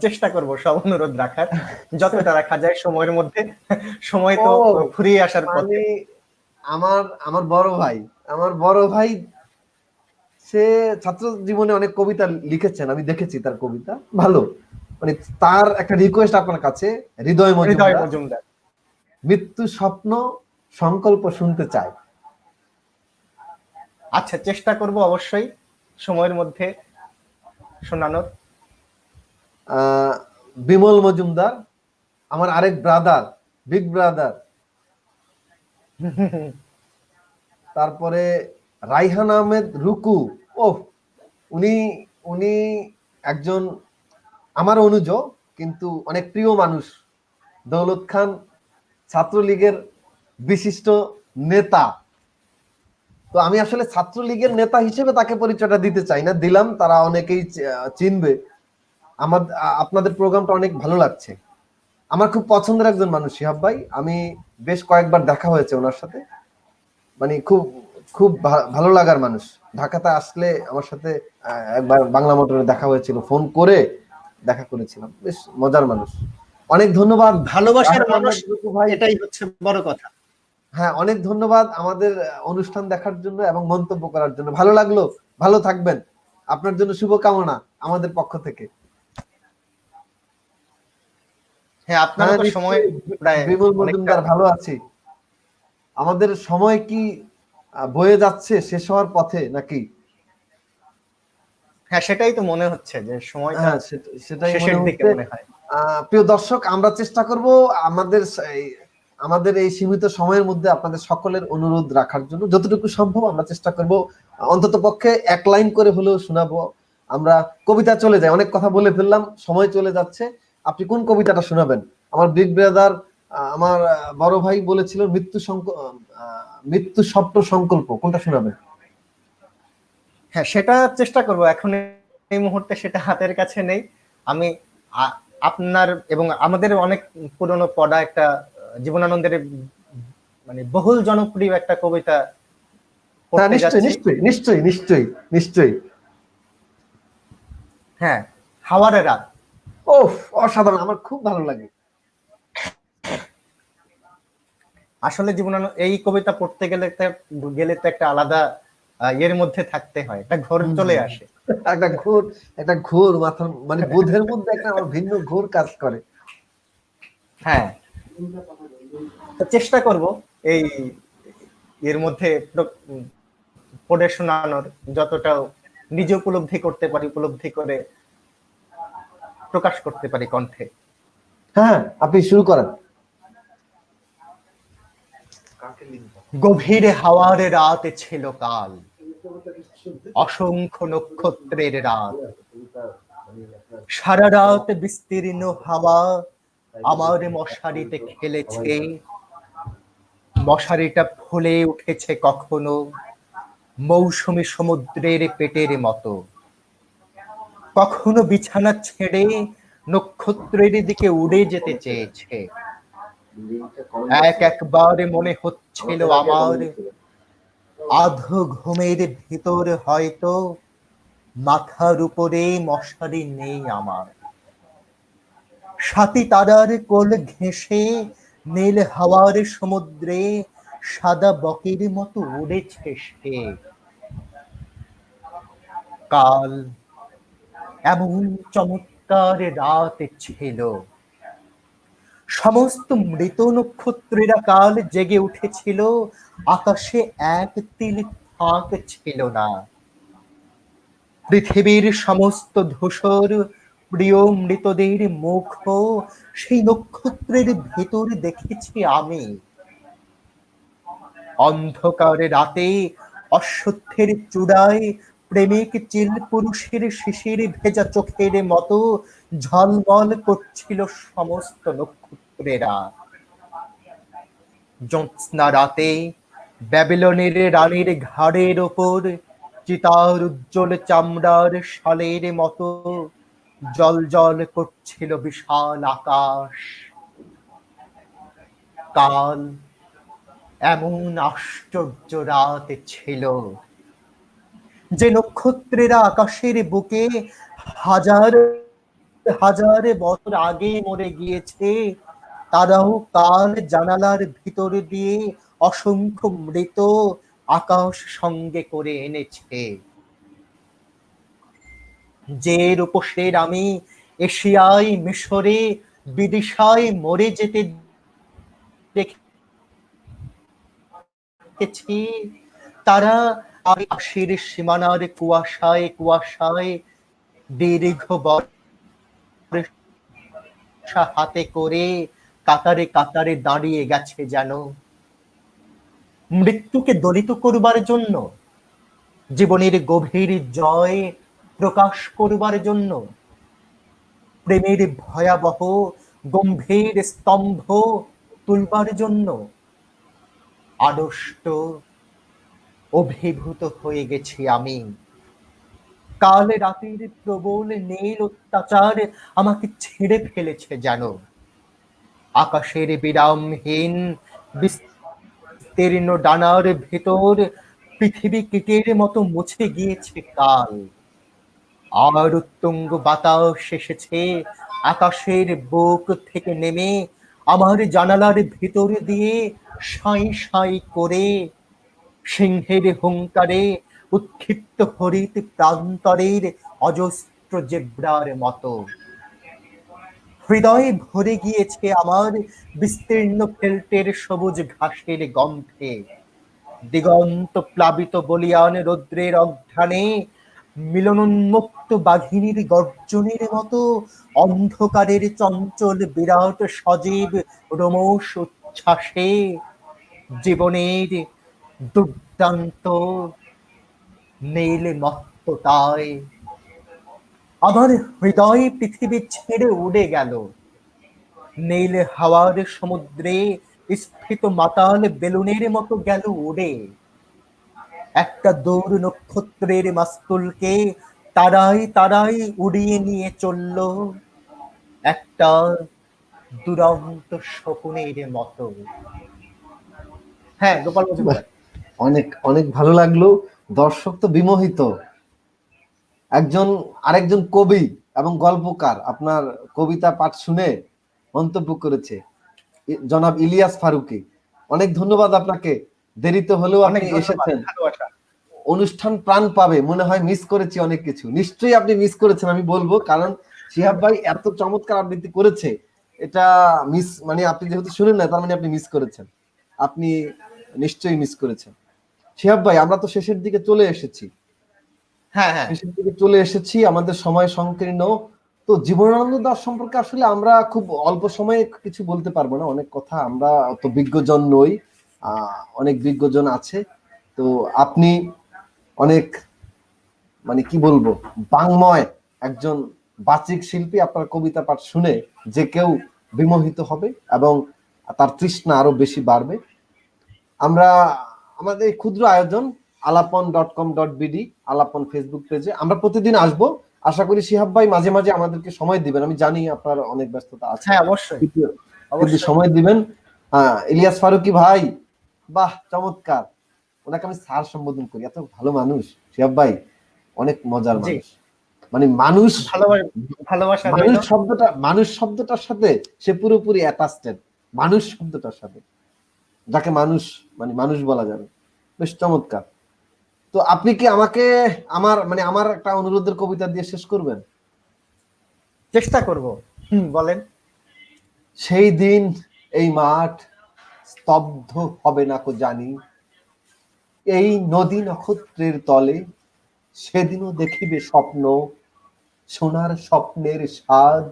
B: চেষ্টা করব সব অনুরোধ রাখার, যতটা রাখা যায় সময়ের মধ্যে। সময় তো
A: ও
B: ফুরিয়ে আসার পথে।
A: মানে আমার আমার বড় ভাই, আমার বড় ভাই সে ছাত্র জীবনে অনেক কবিতা লিখেছেন, আমি দেখেছি তার কবিতা ভালো। মানে তার একটা রিকোয়েস্ট আপনার কাছে, হৃদয়
B: হৃদয়
A: মজুমদার,
B: মজুমদার।
A: মৃত্যু স্বপ্ন সংকল্প শুনতে চাই।
B: আচ্ছা, চেষ্টা করব অবশ্যই সময়ের মধ্যে শোনানোর।
A: বিমল মজুমদার, আমার আরেক ব্রাদার, বিগ ব্রাদার। তারপরে রাইহান আহমেদ রুকু, ও উনি উনি একজন আমার অনুজ, কিন্তু অনেক প্রিয় মানুষ। দৌলত খান ছাত্রলীগের বিশিষ্ট নেতা। তো আমি আসলে ছাত্রলীগের নেতা হিসেবে তাকে পরিচয়টা দিতে চাই না, দিলাম, তারা অনেকেই চিনবে। আমার আপনাদের প্রোগ্রামটা অনেক ভালো লাগছে। আমার খুব পছন্দের একজন মানুষ শিহাব ভাই, আমি বেশ কয়েকবার দেখা হয়েছে ওনার সাথে, মানে খুব খুব ভালো লাগার মানুষ। ঢাকাতে আসলে আমার সাথে একবার বাংলা মোটরে দেখা হয়েছিল, ফোন করে দেখা করেছিলাম, বেশ মজার মানুষ। অনেক ধন্যবাদ
B: ভালোবাসার
A: রায়হান
B: মানুষ,
A: আহমেদ রুকু ভাই।
B: এটাই হচ্ছে বড় কথা।
A: হ্যাঁ, অনেক ধন্যবাদ আমাদের অনুষ্ঠান দেখার জন্য এবং মন্তব্য করার জন্য। ভালো লাগলো, ভালো থাকবেন, আপনার জন্য শুভকামনা আমাদের পক্ষ থেকে।
B: হ্যাঁ, আপনারও
A: হ্যাঁ
B: তো সময়
A: নিশ্চয়ই,
B: প্রায়
A: বিমল
B: অনেকটা।
A: মজুমদার, ভালো আছি। আমাদের সময় কি বয়ে যাচ্ছে শেষ হওয়ার পথে নাকি?
B: হ্যাঁ, সেটাই তো মনে হচ্ছে যে সময়টা
A: হ্যাঁ, সেটাই মনে
B: শেষের দিকে
A: হচ্ছে।
B: মনে হয়।
A: প্রিয় দর্শক, আমরা চেষ্টা করব আমাদের আমাদের এই সীমিত সময়ের মধ্যে আপনাদের সকলের অনুরোধ রাখার জন্য, যতটুকু সম্ভব আমরা চেষ্টা করব অন্তত পক্ষে এক লাইন করে হলেও শোনাবো। আমরা কবিতা চলে যাই, অনেক কথা বলে ফেললাম, সময় চলে যাচ্ছে। আপনি কোন কবিতাটা শোনাবেন? আমার বিগ ব্রাদার, আমার বড় ভাই বলেছিল মৃত্যু স্বপ্ন সংকল্প, কোনটা শোনাবেন?
B: হ্যাঁ, সেটা চেষ্টা করব। এখন এই মুহূর্তে সেটা হাতের কাছে নেই। আমি আপনার এবং আমাদের অনেক পুরনো পড়া একটা জীবনানন্দের মানে বহুল জনপ্রিয় একটা কবিতা
A: হ্যাঁ
B: পড়তে
A: নিশ্চয়ই
B: যাচ্ছি।
A: নিশ্চয়ই নিশ্চয়ই নিশ্চয়ই নিশ্চয়ই।
B: হ্যাঁ, হাওয়ারে রাত।
A: ওহ, অসাধারণ, আমার খুব ভালো লাগে।
B: আসলে জীবনানন্দ এই কবিতা পড়তে গেলে তো একটা আলাদা এর মধ্যে থাকতে হয়, একটা ঘোর চলে আসে।
A: একটা ঘোর, একটা ঘোর মাথার মানে বোধের মধ্যে একটা আমার ভিন্ন ঘোর কাজ করে।
B: হ্যাঁ, তো চেষ্টা করব এই এর মধ্যে পড়ে শোনানোর, যতটা নিজে উপলব্ধি করতে পারি, উপলব্ধি করে প্রকাশ করতে পারি কণ্ঠে।
A: হ্যাঁ, আপনি শুরু করেন।
B: গভীর হাওয়ার রাত ছিল কাল, অসংখ্য নক্ষত্রের রাত। সারা রাত বিস্তীর্ণ হাওয়া আমার মশারিতে খেলেছে। মশারিটা ফুলে উঠেছে কখনো মৌসুমী সমুদ্রের পেটের মতো, কখনো বিছানা ছেড়ে নক্ষত্রের দিকে উড়ে যেতে চেয়েছে। একবার মনে হচ্ছিল আমার আধো ঘুমের ভিতর হয়তো মাথার উপরে মশারি নেই আমার। সাথী তারার কোল ঘেঁষে নীল হাওয়ার সমুদ্রে সাদা বকের মতো উড়েছে সে। কাল এমন চমৎকার রাত ছিল, সমস্ত মৃত নক্ষত্রেরা কাল জেগে উঠেছিল, আকাশে এক তিল ফাঁক ছিল না। পৃথিবীর সমস্ত ধূসর প্রিয় মৃতদের মুখ সেই নক্ষত্রের ভেতর দেখেছি আমি। অন্ধকারে রাতে অশ্বত্থের চূড়ায় প্রেমিক চিল পুরুষের শিশির ভেজা চোখের মতো ঝলমল করছিল সমস্ত নক্ষত্রেরা। জ্যোৎস্না রাতে ব্যাবিলনের রানীর ঘাড়ের ওপর চিতার উজ্জ্বল চামড়ার শালের মতো জল জল করছিল বিশাল আকাশ। কাল এমন আশ্চর্য রাত ছিল যে নক্ষত্রেরা আকাশের বুকে হাজার হাজার বছর আগে মরে গিয়েছে, তারাও কাল জানালার ভিতর দিয়ে অসংখ্য মৃত আকাশ সঙ্গে করে এনেছে। যে রূপসের আমি এশিয়ায়, মিশরে, বিদিশায় মরে যেতে দেখেছি, তারা আকাশের সীমানার কুয়াশায় কুয়াশায় দীর্ঘ বর্ষা হাতে করে কাতারে কাতারে দাঁড়িয়ে গেছে, যেন মৃত্যুকে দলিত করবার জন্য, জীবনের গভীর জয় প্রকাশ করবার জন্য, প্রেমের ভয়াবহ গম্ভীর স্তম্ভ তুলবার জন্য। আড়ষ্ট অভিভূত হয়ে গেছি আমি। কাল রাতের প্রবল নীল অত্যাচার আমাকে ছেড়ে ফেলেছে যেন। আকাশের বিরামহীন বিস্তীর্ণ ডানার ভেতর পৃথিবী কীটের মতো মুছে গিয়েছে কাল। আর উত্তুঙ্গ বাতাস এসেছে আকাশের বুক থেকে নেমে আমার জানালার ভিতর দিয়ে সাঁই সাঁই করে, সিংহের হুঙ্কারে উৎক্ষিপ্ত হরিত প্রান্তরের অজস্র জেব্রার মতো। হৃদয় ভরে গিয়েছে আমার বিস্তীর্ণ ফেল্টের সবুজ ঘাসের গন্ধে। দিগন্ত প্লাবিত বলিয়ান রৌদ্রের অঘ্রাণে মিলনোন্মুক্ত বাঘিনীর গর্জনের মতো অন্ধকারের চঞ্চল বিরাট সজীব রোমশ উচ্ছ্বাসে জীবনের দুর্দান্ত নীল মত্ততায় আমার হৃদয় পৃথিবী ছেড়ে উড়ে গেল। নীল হাওয়ার সমুদ্রে স্ফীত মাতাল বেলুনের মতো গেল উড়ে। একটা দূর নক্ষত্রের মাস্তুলকে তারাই তারাই উড়িয়ে নিয়ে চলল একটা দুরন্ত শকুনের মতো। হ্যাঁ, গোপাল মজুমদার।
A: অনেক অনেক ভালো লাগলো। দর্শক তো বিমোহিত। আরেকজন কবি এবং গল্পকার আপনার কবিতা পাঠ শুনে মন্তব্য করেছে, জনাব ইলিয়াস ফারুকী। অনেক ধন্যবাদ আপনাকে, দেরিতে হলেও আপনি এসেছেন। অনুষ্ঠান প্রাণ পাবে, মনে হয় মিস করেছি অনেক কিছু। নিশ্চয়ই আপনি মিস করেছেন, আমি বলবো, কারণ শিহাব ভাই এত চমৎকার আবৃত্তি করেছে, এটা মিস মানে আপনি যেহেতু শুনেন না, তার মানে আপনি মিস করেছেন। আপনি নিশ্চয়ই মিস করেছেন। শিহাব ভাই, আমরা তো শেষের দিকে চলে এসেছি।
B: হ্যাঁ হ্যাঁ,
A: শেষের দিকে চলে এসেছি, আমাদের সময় সংকীর্ণ। তো জীবনানন্দ দাশ সম্পর্কে আসলে আমরা খুব অল্প সময়ে কিছু বলতে পারবো না, অনেক কথা, আমরা অত বিজ্ঞজন নই, অনেক বিজ্ঞজন আছে। তো আপনি অনেক মানে কি বলবো, বাংময় একজন বাচিক শিল্পী। আপনার কবিতা পাঠ শুনে যে কেউ বিমোহিত হবে এবং তার তৃষ্ণা আরো বেশি বাড়বে। আমরা আমাদের এই ক্ষুদ্র আয়োজন alapon.com.bd আলাপন ফেসবুক পেজে আমরা প্রতিদিন আসবো। আশা করি শিহাব ভাই মাঝে মাঝে আমাদেরকে সময় দিবেন, আমি জানি আপনার অনেক ব্যস্ততা আছে।
B: হ্যাঁ অবশ্যই
A: কিন্তু সময় দিবেন। ইলিয়াস ফারুকী ভাই, বাহ চমৎকার। ওনাকে আমি স্যার সম্বোধন করি, এত ভালো মানুষ শিহাব ভাই, অনেক মজার মানুষ। মানে মানুষ
B: ভালোবাসা,
A: মানুষ শব্দটার সাথে সে পুরোপুরি অ্যাটাচড, মানুষ শব্দটার সাথে, যাকে মানুষ মানে মানুষ বলা যাবে। বেশ চমৎকার। তো আপনি কি আমাকে আমার একটা অনুরোধের কবিতা দিয়ে শেষ করবেন?
B: চেষ্টা করব। বলেন।
A: সেই দিন এই মাঠ স্তব্ধ হবে না কো জানি, এই নদী নক্ষত্রের তলে সেদিনও দেখিবে স্বপ্ন, সোনার স্বপ্নের স্বাদ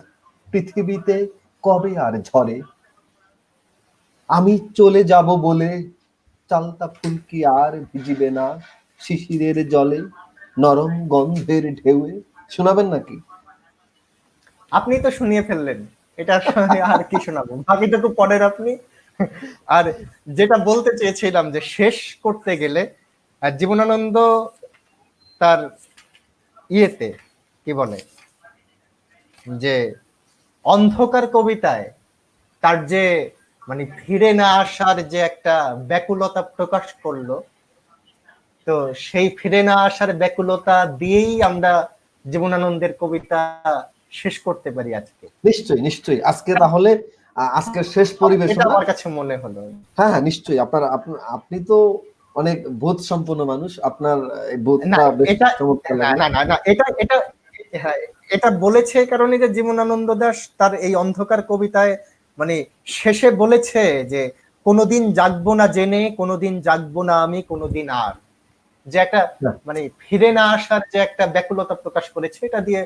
A: পৃথিবীতে কবে আর ঝরে। আমি চলে যাব বলে চালতা ফুল কি আর ভিজিবে না, শিশিরের জলে নরম গন্ধের ঢেউয়ে, শোনাবেন নাকি?
B: আপনি তো শুনিয়ে ফেললেন, এটা আসলে আর কি শোনাবো, বাকিটুকু পড়েন আপনি। আর যেটা বলতে চেয়েছিলাম যে শেষ করতে গেলে জীবনানন্দ তার ইয়েতে কি বলে যে অন্ধকার কবিতায় তার যে মানে ফিরে না আসার যে একটা ব্যাকুলতা প্রকাশ করলো, তো সেই ফিরে না আসার ব্যাকুলতা দিয়েই আমরা জীবনানন্দের কবিতা শেষ করতে পারি আজকে।
A: নিশ্চয়ই নিশ্চয়ই। আজকে তাহলে আজকের শেষ
B: এটা
A: পরিবেশনা।
B: আমার কাছে মনে হলো।
A: হ্যাঁ হ্যাঁ নিশ্চয়ই। আপনি তো অনেক বোধ সম্পন্ন মানুষ, আপনার এই
B: না
A: বোধটা বেশ
B: এটা
A: চমৎকার
B: না
A: লাগলো।
B: না না না এটা এটা হ্যাঁ, এটা বলেছে এই কারণে যে জীবনানন্দ দাশ তার এই অন্ধকার কবিতায় মানে শেষে বলেছে যে কোনোদিন জাগবো না জেনে, কোনোদিন জাগবো না আমি কোনোদিন আর, যে একটা
A: না,
B: মানে ফিরে না আসার যে একটা ব্যাকুলতা প্রকাশ করেছে, এটা দিয়ে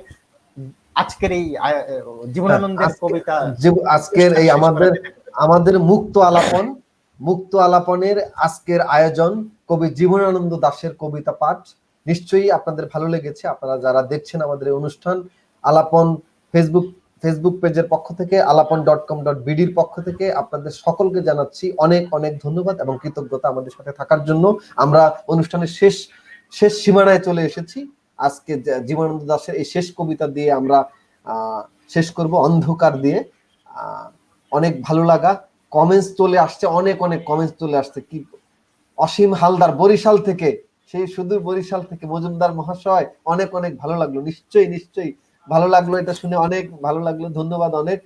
B: আজকের এই
A: হ্যাঁ,
B: জীবনানন্দের কবিতা
A: আজকের এই
B: শেষ করা
A: আমাদের
B: যেতে পারে।
A: আমাদের মুক্ত আলাপনের আজকের আয়োজন কবি জীবনানন্দ দাশের কবিতা পাঠ নিশ্চয়ই আপনাদের ভালো লেগেছে। আপনারা যারা দেখছেন আমাদের এই অনুষ্ঠান, আলাপন ফেসবুক পেজের পক্ষ থেকে, আলাপন.com.bdর পক্ষ থেকে আপনাদের সকলকে জানাচ্ছি অনেক অনেক ধন্যবাদ এবং কৃতজ্ঞতা আমাদের সাথে থাকার জন্য। আমরা অনুষ্ঠানের শেষ সীমানায় চলে এসেছি। আজকে জীবনানন্দ দাশের এই শেষ কবিতা দিয়ে আমরা শেষ করব, অন্ধকার দিয়ে। অনেক ভালো লাগা কমেন্টস চলে আসছে, অনেক অনেক কমেন্টস চলে আসছে। কি অসীম হালদার বরিশাল থেকে, সেই সুদূর বরিশাল থেকে মজুমদার মহাশয়, অনেক অনেক ভালো লাগলো। নিশ্চয়ই নিশ্চয়ই ভালো লাগলো, এটা শুনে অনেক ভালো লাগলো, ধন্যবাদ অনেক।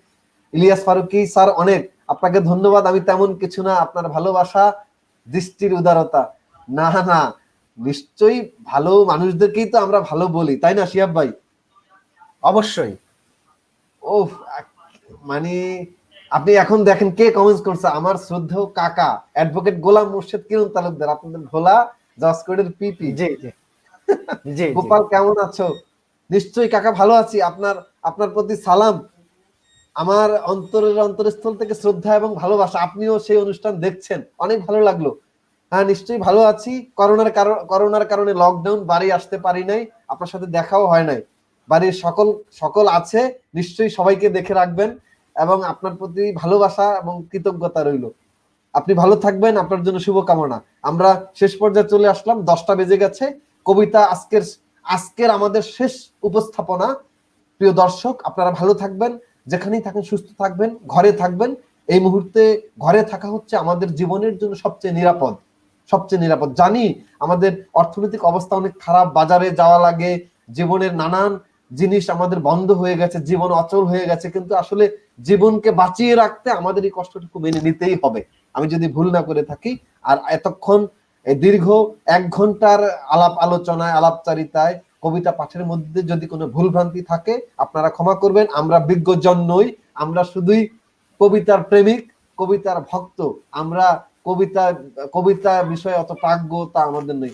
A: ইলিয়াস ফারুকি স্যার, অনেক আপনাকে ধন্যবাদ। আমি তেমন কিছু না, আপনার ভালোবাসা, দৃষ্টির উদারতা। না না, নিশ্চয়ই ভালো মানুষদেরকেই তো আমরা ভালো বলি, তাই না শিহাব ভাই?
B: অবশ্যই।
A: ও মানে আপনি এখন দেখেন কে কমেন্টস করছে, আমার শ্রদ্ধেয় কাকা অ্যাডভোকেট গোলাম মোর্শেদ কিরণ তালুকদার, আপনাদের ভোলা জসকোডের পিপি।
B: জি জি জি জি।
A: গোপাল কেমন আছো? নিশ্চয়ই কাকা ভালো আছি। আপনার প্রতি সালাম, আমার অন্তরস্থল থেকে শ্রদ্ধা এবং ভালোবাসা। আপনিও সেই অনুষ্ঠান দেখছেন, অনেক ভালো লাগলো। হ্যাঁ নিশ্চয়ই ভালো আছি। করোনার কারণে লকডাউন, বাড়ি আসতে পারি নাই, আপনার সাথে দেখাও হয় নাই। বাড়ির সকল আছে, নিশ্চয়ই সবাইকে দেখে রাখবেন এবং আপনার প্রতি ভালোবাসা এবং কৃতজ্ঞতা রইল। আপনি ভালো থাকবেন, আপনার জন্য শুভকামনা। আমরা শেষ পর্যায়ে চলে আসলাম, 10টা বেজে গেছে। কবিতা আজকের আমাদের শেষ উপস্থাপনা। প্রিয় দর্শক, আপনারা ভালো থাকবেন, যেখানেই থাকেন সুস্থ থাকবেন, ঘরে থাকবেন। এই মুহূর্তে ঘরে থাকা হচ্ছে আমাদের জীবনের জন্য সবচেয়ে নিরাপদ। জানি আমাদের অর্থনৈতিক অবস্থা অনেক খারাপ, বাজারে যাওয়া লাগে, জীবনের নানান জিনিস আমাদের বন্ধ হয়ে গেছে, জীবন অচল হয়ে গেছে, কিন্তু আসলে জীবনকে বাঁচিয়ে রাখতে আমাদের এই কষ্টটুকু মেনে নিতেই হবে, আমি যদি ভুল না করে থাকি। আর এতক্ষণ দীর্ঘ 1 ঘন্টার আলোচনায়, আলাপচারিতায়, কবিতা পাঠের মধ্যে যদি কোনো ভুলভ্রান্তি থাকে আপনারা ক্ষমা করবেন। আমরা বিজ্ঞজন নই, আমরা শুধুই কবিতার প্রেমিক, কবিতার ভক্ত। আমরা কবিতা বিষয়ে অত প্রাজ্ঞতা আমাদের নেই।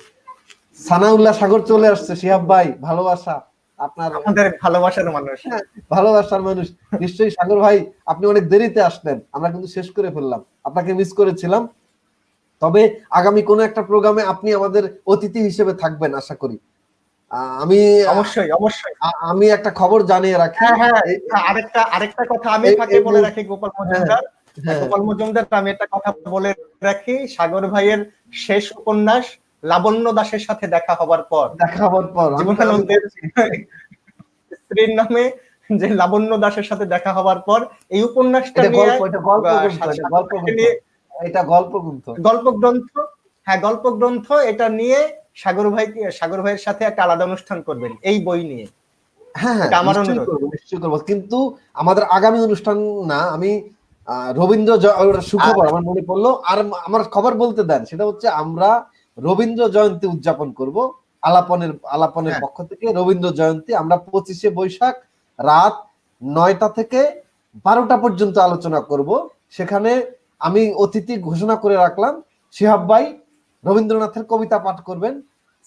A: সানাউল্লাহ সাগর চলে আসছে, শিহাব ভাই ভালোবাসা আপনার,
B: আমাদের ভালোবাসার মানুষ।
A: ভালোবাসার মানুষ। নিশ্চয়ই সাগর ভাই, আপনি অনেক দেরিতে আসলেন, আমরা কিন্তু শেষ করে ফেললাম, আপনাকে মিস করেছিলাম। তবে আগামী কোনো একটা প্রোগ্রামে আপনি আমাদের অতিথি হিসেবে থাকবেন আশা করি। আমি
B: অবশ্যই অবশ্যই।
A: আমি একটা খবর জানিয়ে রাখি।
B: হ্যাঁ হ্যাঁ, আরেকটা কথা আমি ফাঁকে বলে রাখি গোপাল মজুমদার। গোপাল মজুমদার, আমি একটা কথা বলে রাখি, সাগর ভাইয়ের শেষ উপন্যাস লাবণ্য দাসের সাথে দেখা হবার পর, জীবনানন্দের স্ত্রীর নামে যে লাবণ্য দাসের সাথে দেখা হবার পর এই উপন্যাসটা নিয়ে গল্প গ্রন্থ, হ্যাঁ গল্প গ্রন্থ, এটা নিয়ে সাগর ভাইয়ের সাথে একটা আলাদা অনুষ্ঠান করবেন এই বই নিয়ে।
A: হ্যাঁ হ্যাঁ নিশ্চয়ই করবো, কিন্তু আমাদের আগামী অনুষ্ঠান না, আমি রবীন্দ্র সুখবর আমার মনে পড়লো, আর আমার খবর বলতে দেন। সেটা হচ্ছে আমরা রবীন্দ্র জয়ন্তী উদযাপন করব আলাপনের পক্ষ থেকে। রবীন্দ্র জয়ন্তী আমরা 25শে বৈশাখ রাত 9টা থেকে 12টা পর্যন্ত আলোচনা করব। সেখানে আমি অতিথি ঘোষণা করে রাখলাম, শিহাব ভাই রবীন্দ্রনাথের কবিতা পাঠ করবেন,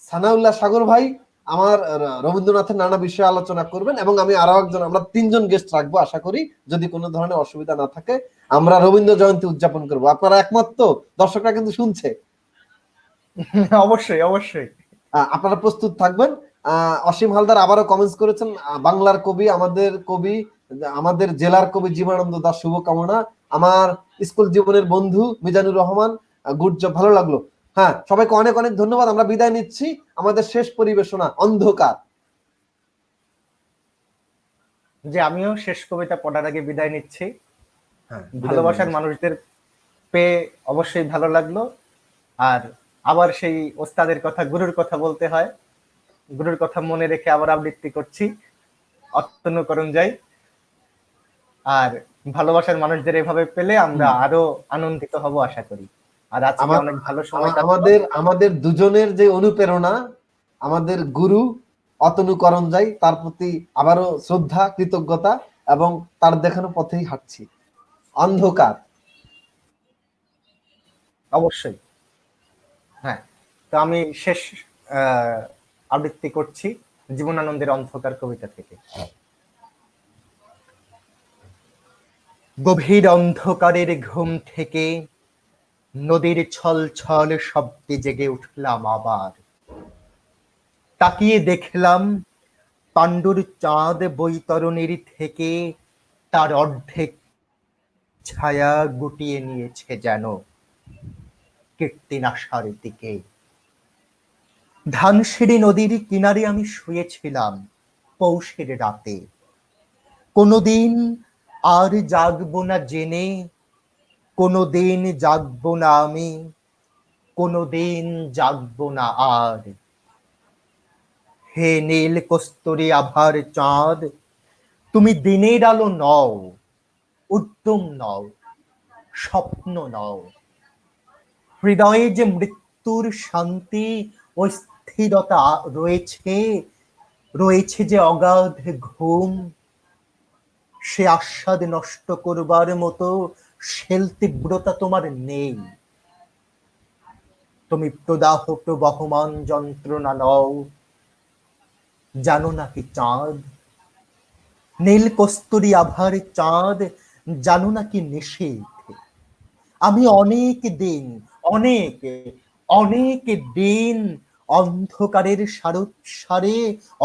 A: সানাউল্লাহ সাগর ভাই আমার রবীন্দ্রনাথের নানা বিষয়ে আলোচনা করবেন, এবং আমি আরো একজন, আমরা 3জন গেস্ট রাখবো আশা করি, যদি কোনো ধরনের অসুবিধা না থাকে। আমরা রবীন্দ্র জয়ন্তী উদযাপন করব। আপনারা একমত তো? দর্শকরা কিন্তু শুনছে।
B: অবশ্যই অবশ্যই।
A: আপনারা প্রস্তুত থাকবেন। অসীম হালদার আবারও কমেন্টস করেছেন, বাংলার কবি, আমাদের জেলার কবি জীবনানন্দ দাস, শুভকামনা। আমার স্কুল জীবনের বন্ধু মিজানুর রহমান, গুড জব, ভালো লাগলো। হ্যাঁ, সবাইকে অনেক অনেক ধন্যবাদ। আমরা বিদায় নিচ্ছি। আমাদের শেষ পরিবেশনা অন্ধকার।
B: যে আমিও শেষ কবিতা পড়ার আগে বিদায় নিচ্ছি।
A: হ্যাঁ,
B: ভালোবাসার মানুষদের পেয়ে অবশ্যই ভালো লাগলো। আর আবার সেই ওস্তাদের কথা, গুরুর কথা বলতে হয়, গুরুর কথা মনে রেখে আবার আবৃত্তি করছি, অত্যনুকরণ যাই। আর ভালোবাসার মানুষদের এভাবে পেলে আমরা আরো আনন্দিত হব আশা করি। আর আজকে অনেক ভালো সময় কাটলো।
A: আমাদের দুজনের যে অনুপ্রেরণা, আমাদের গুরু অতনুকরণ যাই, তার প্রতি আবারও শ্রদ্ধা, কৃতজ্ঞতা, এবং তার দেখানো পথেই হাঁটছি। অন্ধকার।
B: অবশ্যই। হ্যাঁ, তো আমি শেষ আবৃত্তি করছি জীবনানন্দের অন্ধকার কবিতা থেকে। গভীর অন্ধকারের ঘুম থেকে নদীর ছল ছল শব্দে জেগে উঠলাম আবার। তাকিয়ে দেখলাম পাণ্ডুর চাঁদ বৈতরণীর থেকে তার অর্ধেক ছায়া গুটিয়ে নিয়েছে যেন কীর্তিনাশার দিকে। ধানসিঁড়ি নদীর কিনারে আমি শুয়েছিলাম পৌষের রাতে। কোনোদিন আর জাগবো না জেনে, কোনোদিন জাগবো না আমি, কোনোদিন জাগবো না আর। হে নীল কস্তুরী আভার চাঁদ, তুমি দিনের আলো নও, উদ্যম নও, স্বপ্ন নও। হৃদয়ে যে মৃত্যুর শান্তি ও স্থিরতা রয়েছে, রয়েছে যে অগাধ ঘুম, সে আস্বাদ নষ্ট করবার মতো শেল তীব্রতা তোমার নেই। তুমি প্রদাহ প্রবহমান যন্ত্রণা নও, জানো নাকি চাঁদ? নীল কস্তুরী আভার চাঁদ, জানো নাকি নিশীথ? আমি অনেক অনেক দিন অন্ধকারের সারে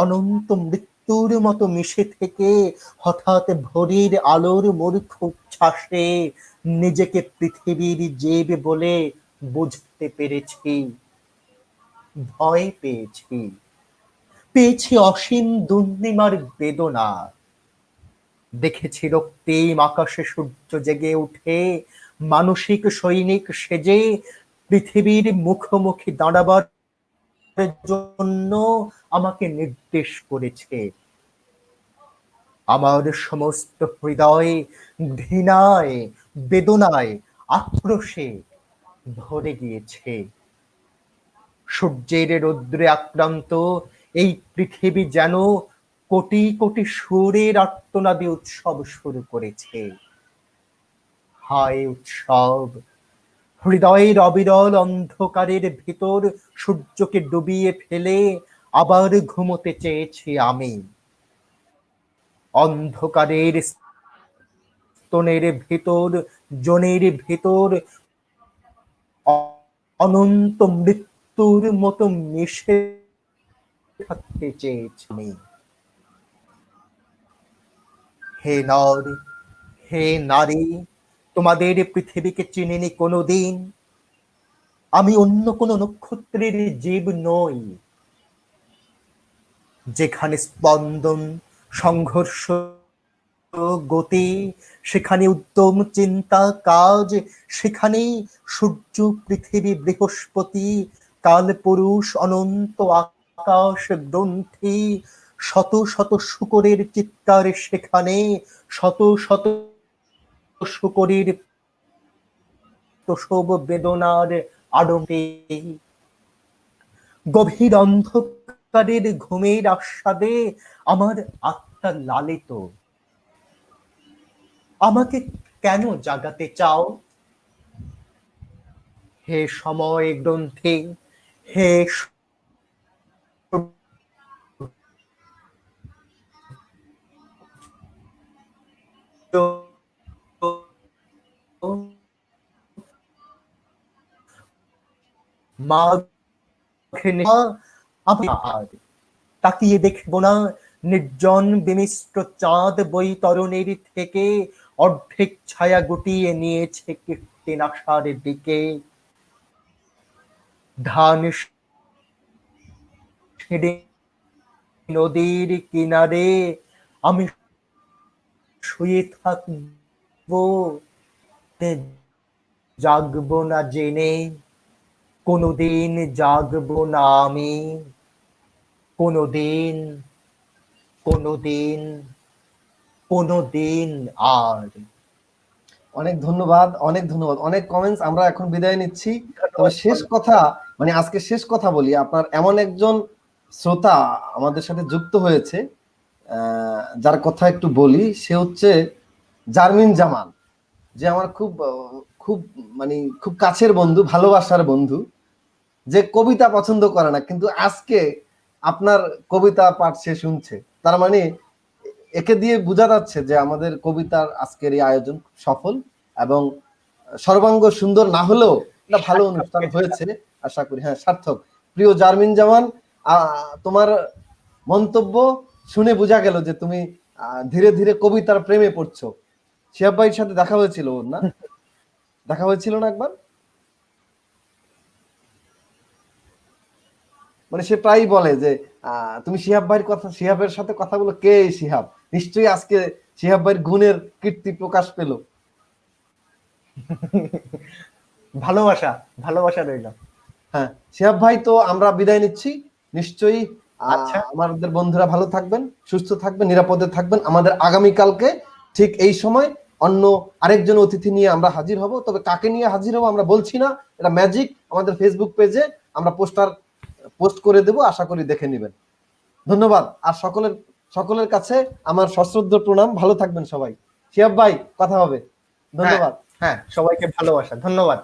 B: অনন্ত মৃত্যুর মতো মিশে থেকে হঠাৎ ভোরের আলোর মূর্খ উচ্ছ্বাসে নিজেকে পৃথিবীর জীব বলে বুঝতে পেরেছি। ভয় পেয়েছি অসীম দুর্নিমার বেদনা। দেখেছি রক্তিম আকাশে সূর্য জেগে উঠে মানসিক সৈনিক সেজে পৃথিবীর মুখোমুখি দাঁড়াবার জন্য আমাকে নির্দেশ করেছে। আমার সমস্ত হৃদয় ঘৃণায়, বেদনায়, আক্রোশে ভরে গিয়েছে। সূর্যের রৌদ্রে আক্রান্ত এই পৃথিবী যেন কোটি কোটি সুরের আর্তনাদে উৎসব শুরু করেছে। হায় উৎসব! হৃদয়ের অবিরল অন্ধকারের ভিতর সূর্যকে ডুবিয়ে ফেলে আবার ঘুমোতে চেয়েছি আমি। অন্ধকারের স্তনের ভিতর, জনের ভিতর অনন্ত মৃত্যুর মতো মিশে থাকতে চেয়েছি আমি। হে নর, হে নারী, তোমাদের পৃথিবীকে চিনিনি কোনোদিন। আমি অন্য কোনো নক্ষত্রের জীব নই। যেখানে স্পন্দন, সংঘর্ষ, গতি, সেখানে উদ্যম, চিন্তা, কাজ, সেখানেই সূর্য, পৃথিবী, বৃহস্পতি, কালপুরুষ, অনন্ত আকাশ, গ্রন্থি, শত শত শূকরের চিৎকার সেখানে, শত শত শূকরের প্রসব বেদনার আড়ম্বরে। গভীর অন্ধকারের ঘুমের আস্বাদে আমার আত্মা লালিত। আমাকে কেন জাগাতে চাও? হে সময় গ্রন্থি, হে আমি আর তাকিয়ে দেখব না নির্জন বিমিশ্র চাঁদ বৈতরণের থেকে অর্ধেক ছায়া গুটিয়ে নিয়েছে কীর্তিনাশার দিকে। ধান সিঁড়ি নদীর কিনারে আমি শুয়ে থাকবো, জাগবো না জেনে, কোনোদিন জাগবো না আমি, কোনোদিন কোনোদিন কোনোদিন আর।
A: অনেক ধন্যবাদ, অনেক ধন্যবাদ, অনেক কমেন্টস। আমরা এখন বিদায় নিচ্ছি। তবে শেষ কথা, মানে আজকে শেষ কথা বলি, আপনার এমন একজন শ্রোতা আমাদের সাথে যুক্ত হয়েছে, যার কথা একটু বলি। সে হচ্ছে জারমিন জামান, যে আমার খুব খুব মানে খুব কাছের বন্ধু, ভালোবাসার বন্ধু, যে কবিতা পছন্দ করে না, কিন্তু আজকে আপনার কবিতা পাঠ সে শুনছে। তার মানে একে দিয়ে বোঝা যাচ্ছে যে আমাদের কবিতার আজকের এই আয়োজন সফল এবং সর্বাঙ্গ সুন্দর না হলেও এটা ভালো অনুষ্ঠান হয়েছে আশা করি। হ্যাঁ, সার্থক। প্রিয় জারমিন জামান, তোমার মন্তব্য শুনে বোঝা গেল যে তুমি ধীরে ধীরে কবিতার প্রেমে পড়ছো। শিহাব ভাইয়ের সাথে দেখা হয়েছিল ওর, না? দেখা হয়েছিল না একবার? মানে সে প্রায়ই বলে যে তুমি শিহাব ভাইয়ের কথা, শিহাবের সাথে কথা বলো, কে এই শিহাব? নিশ্চয়ই আজকে শিহাব ভাইয়ের গুণের কীর্তি প্রকাশ পেল।
B: ভালোবাসা, ভালোবাসা রইল।
A: হ্যাঁ, শিহাব ভাই, তো আমরা বিদায় নিচ্ছি। নিশ্চয়ই
B: আচ্ছা,
A: আমাদের বন্ধুরা ভালো থাকবেন, সুস্থ থাকবেন, নিরাপদে থাকবেন। আমাদের আগামীকালকে ঠিক এই সময় অন্য আরেকজন অতিথি নিয়ে আমরা হাজির হব। তবে কাকে নিয়ে হাজির হব আমরা বলছি না, এটা ম্যাজিক। আমাদের ফেসবুক পেজে আমরা পোস্ট করে দেব, আশা করি দেখে নেবেন। ধন্যবাদ। আর সকলের কাছে আমার সশ্রদ্ধ প্রণাম। ভালো থাকবেন সবাই। শিহাব ভাই, কথা হবে। ধন্যবাদ।
B: হ্যাঁ, সবাইকে ভালোবাসা। ধন্যবাদ।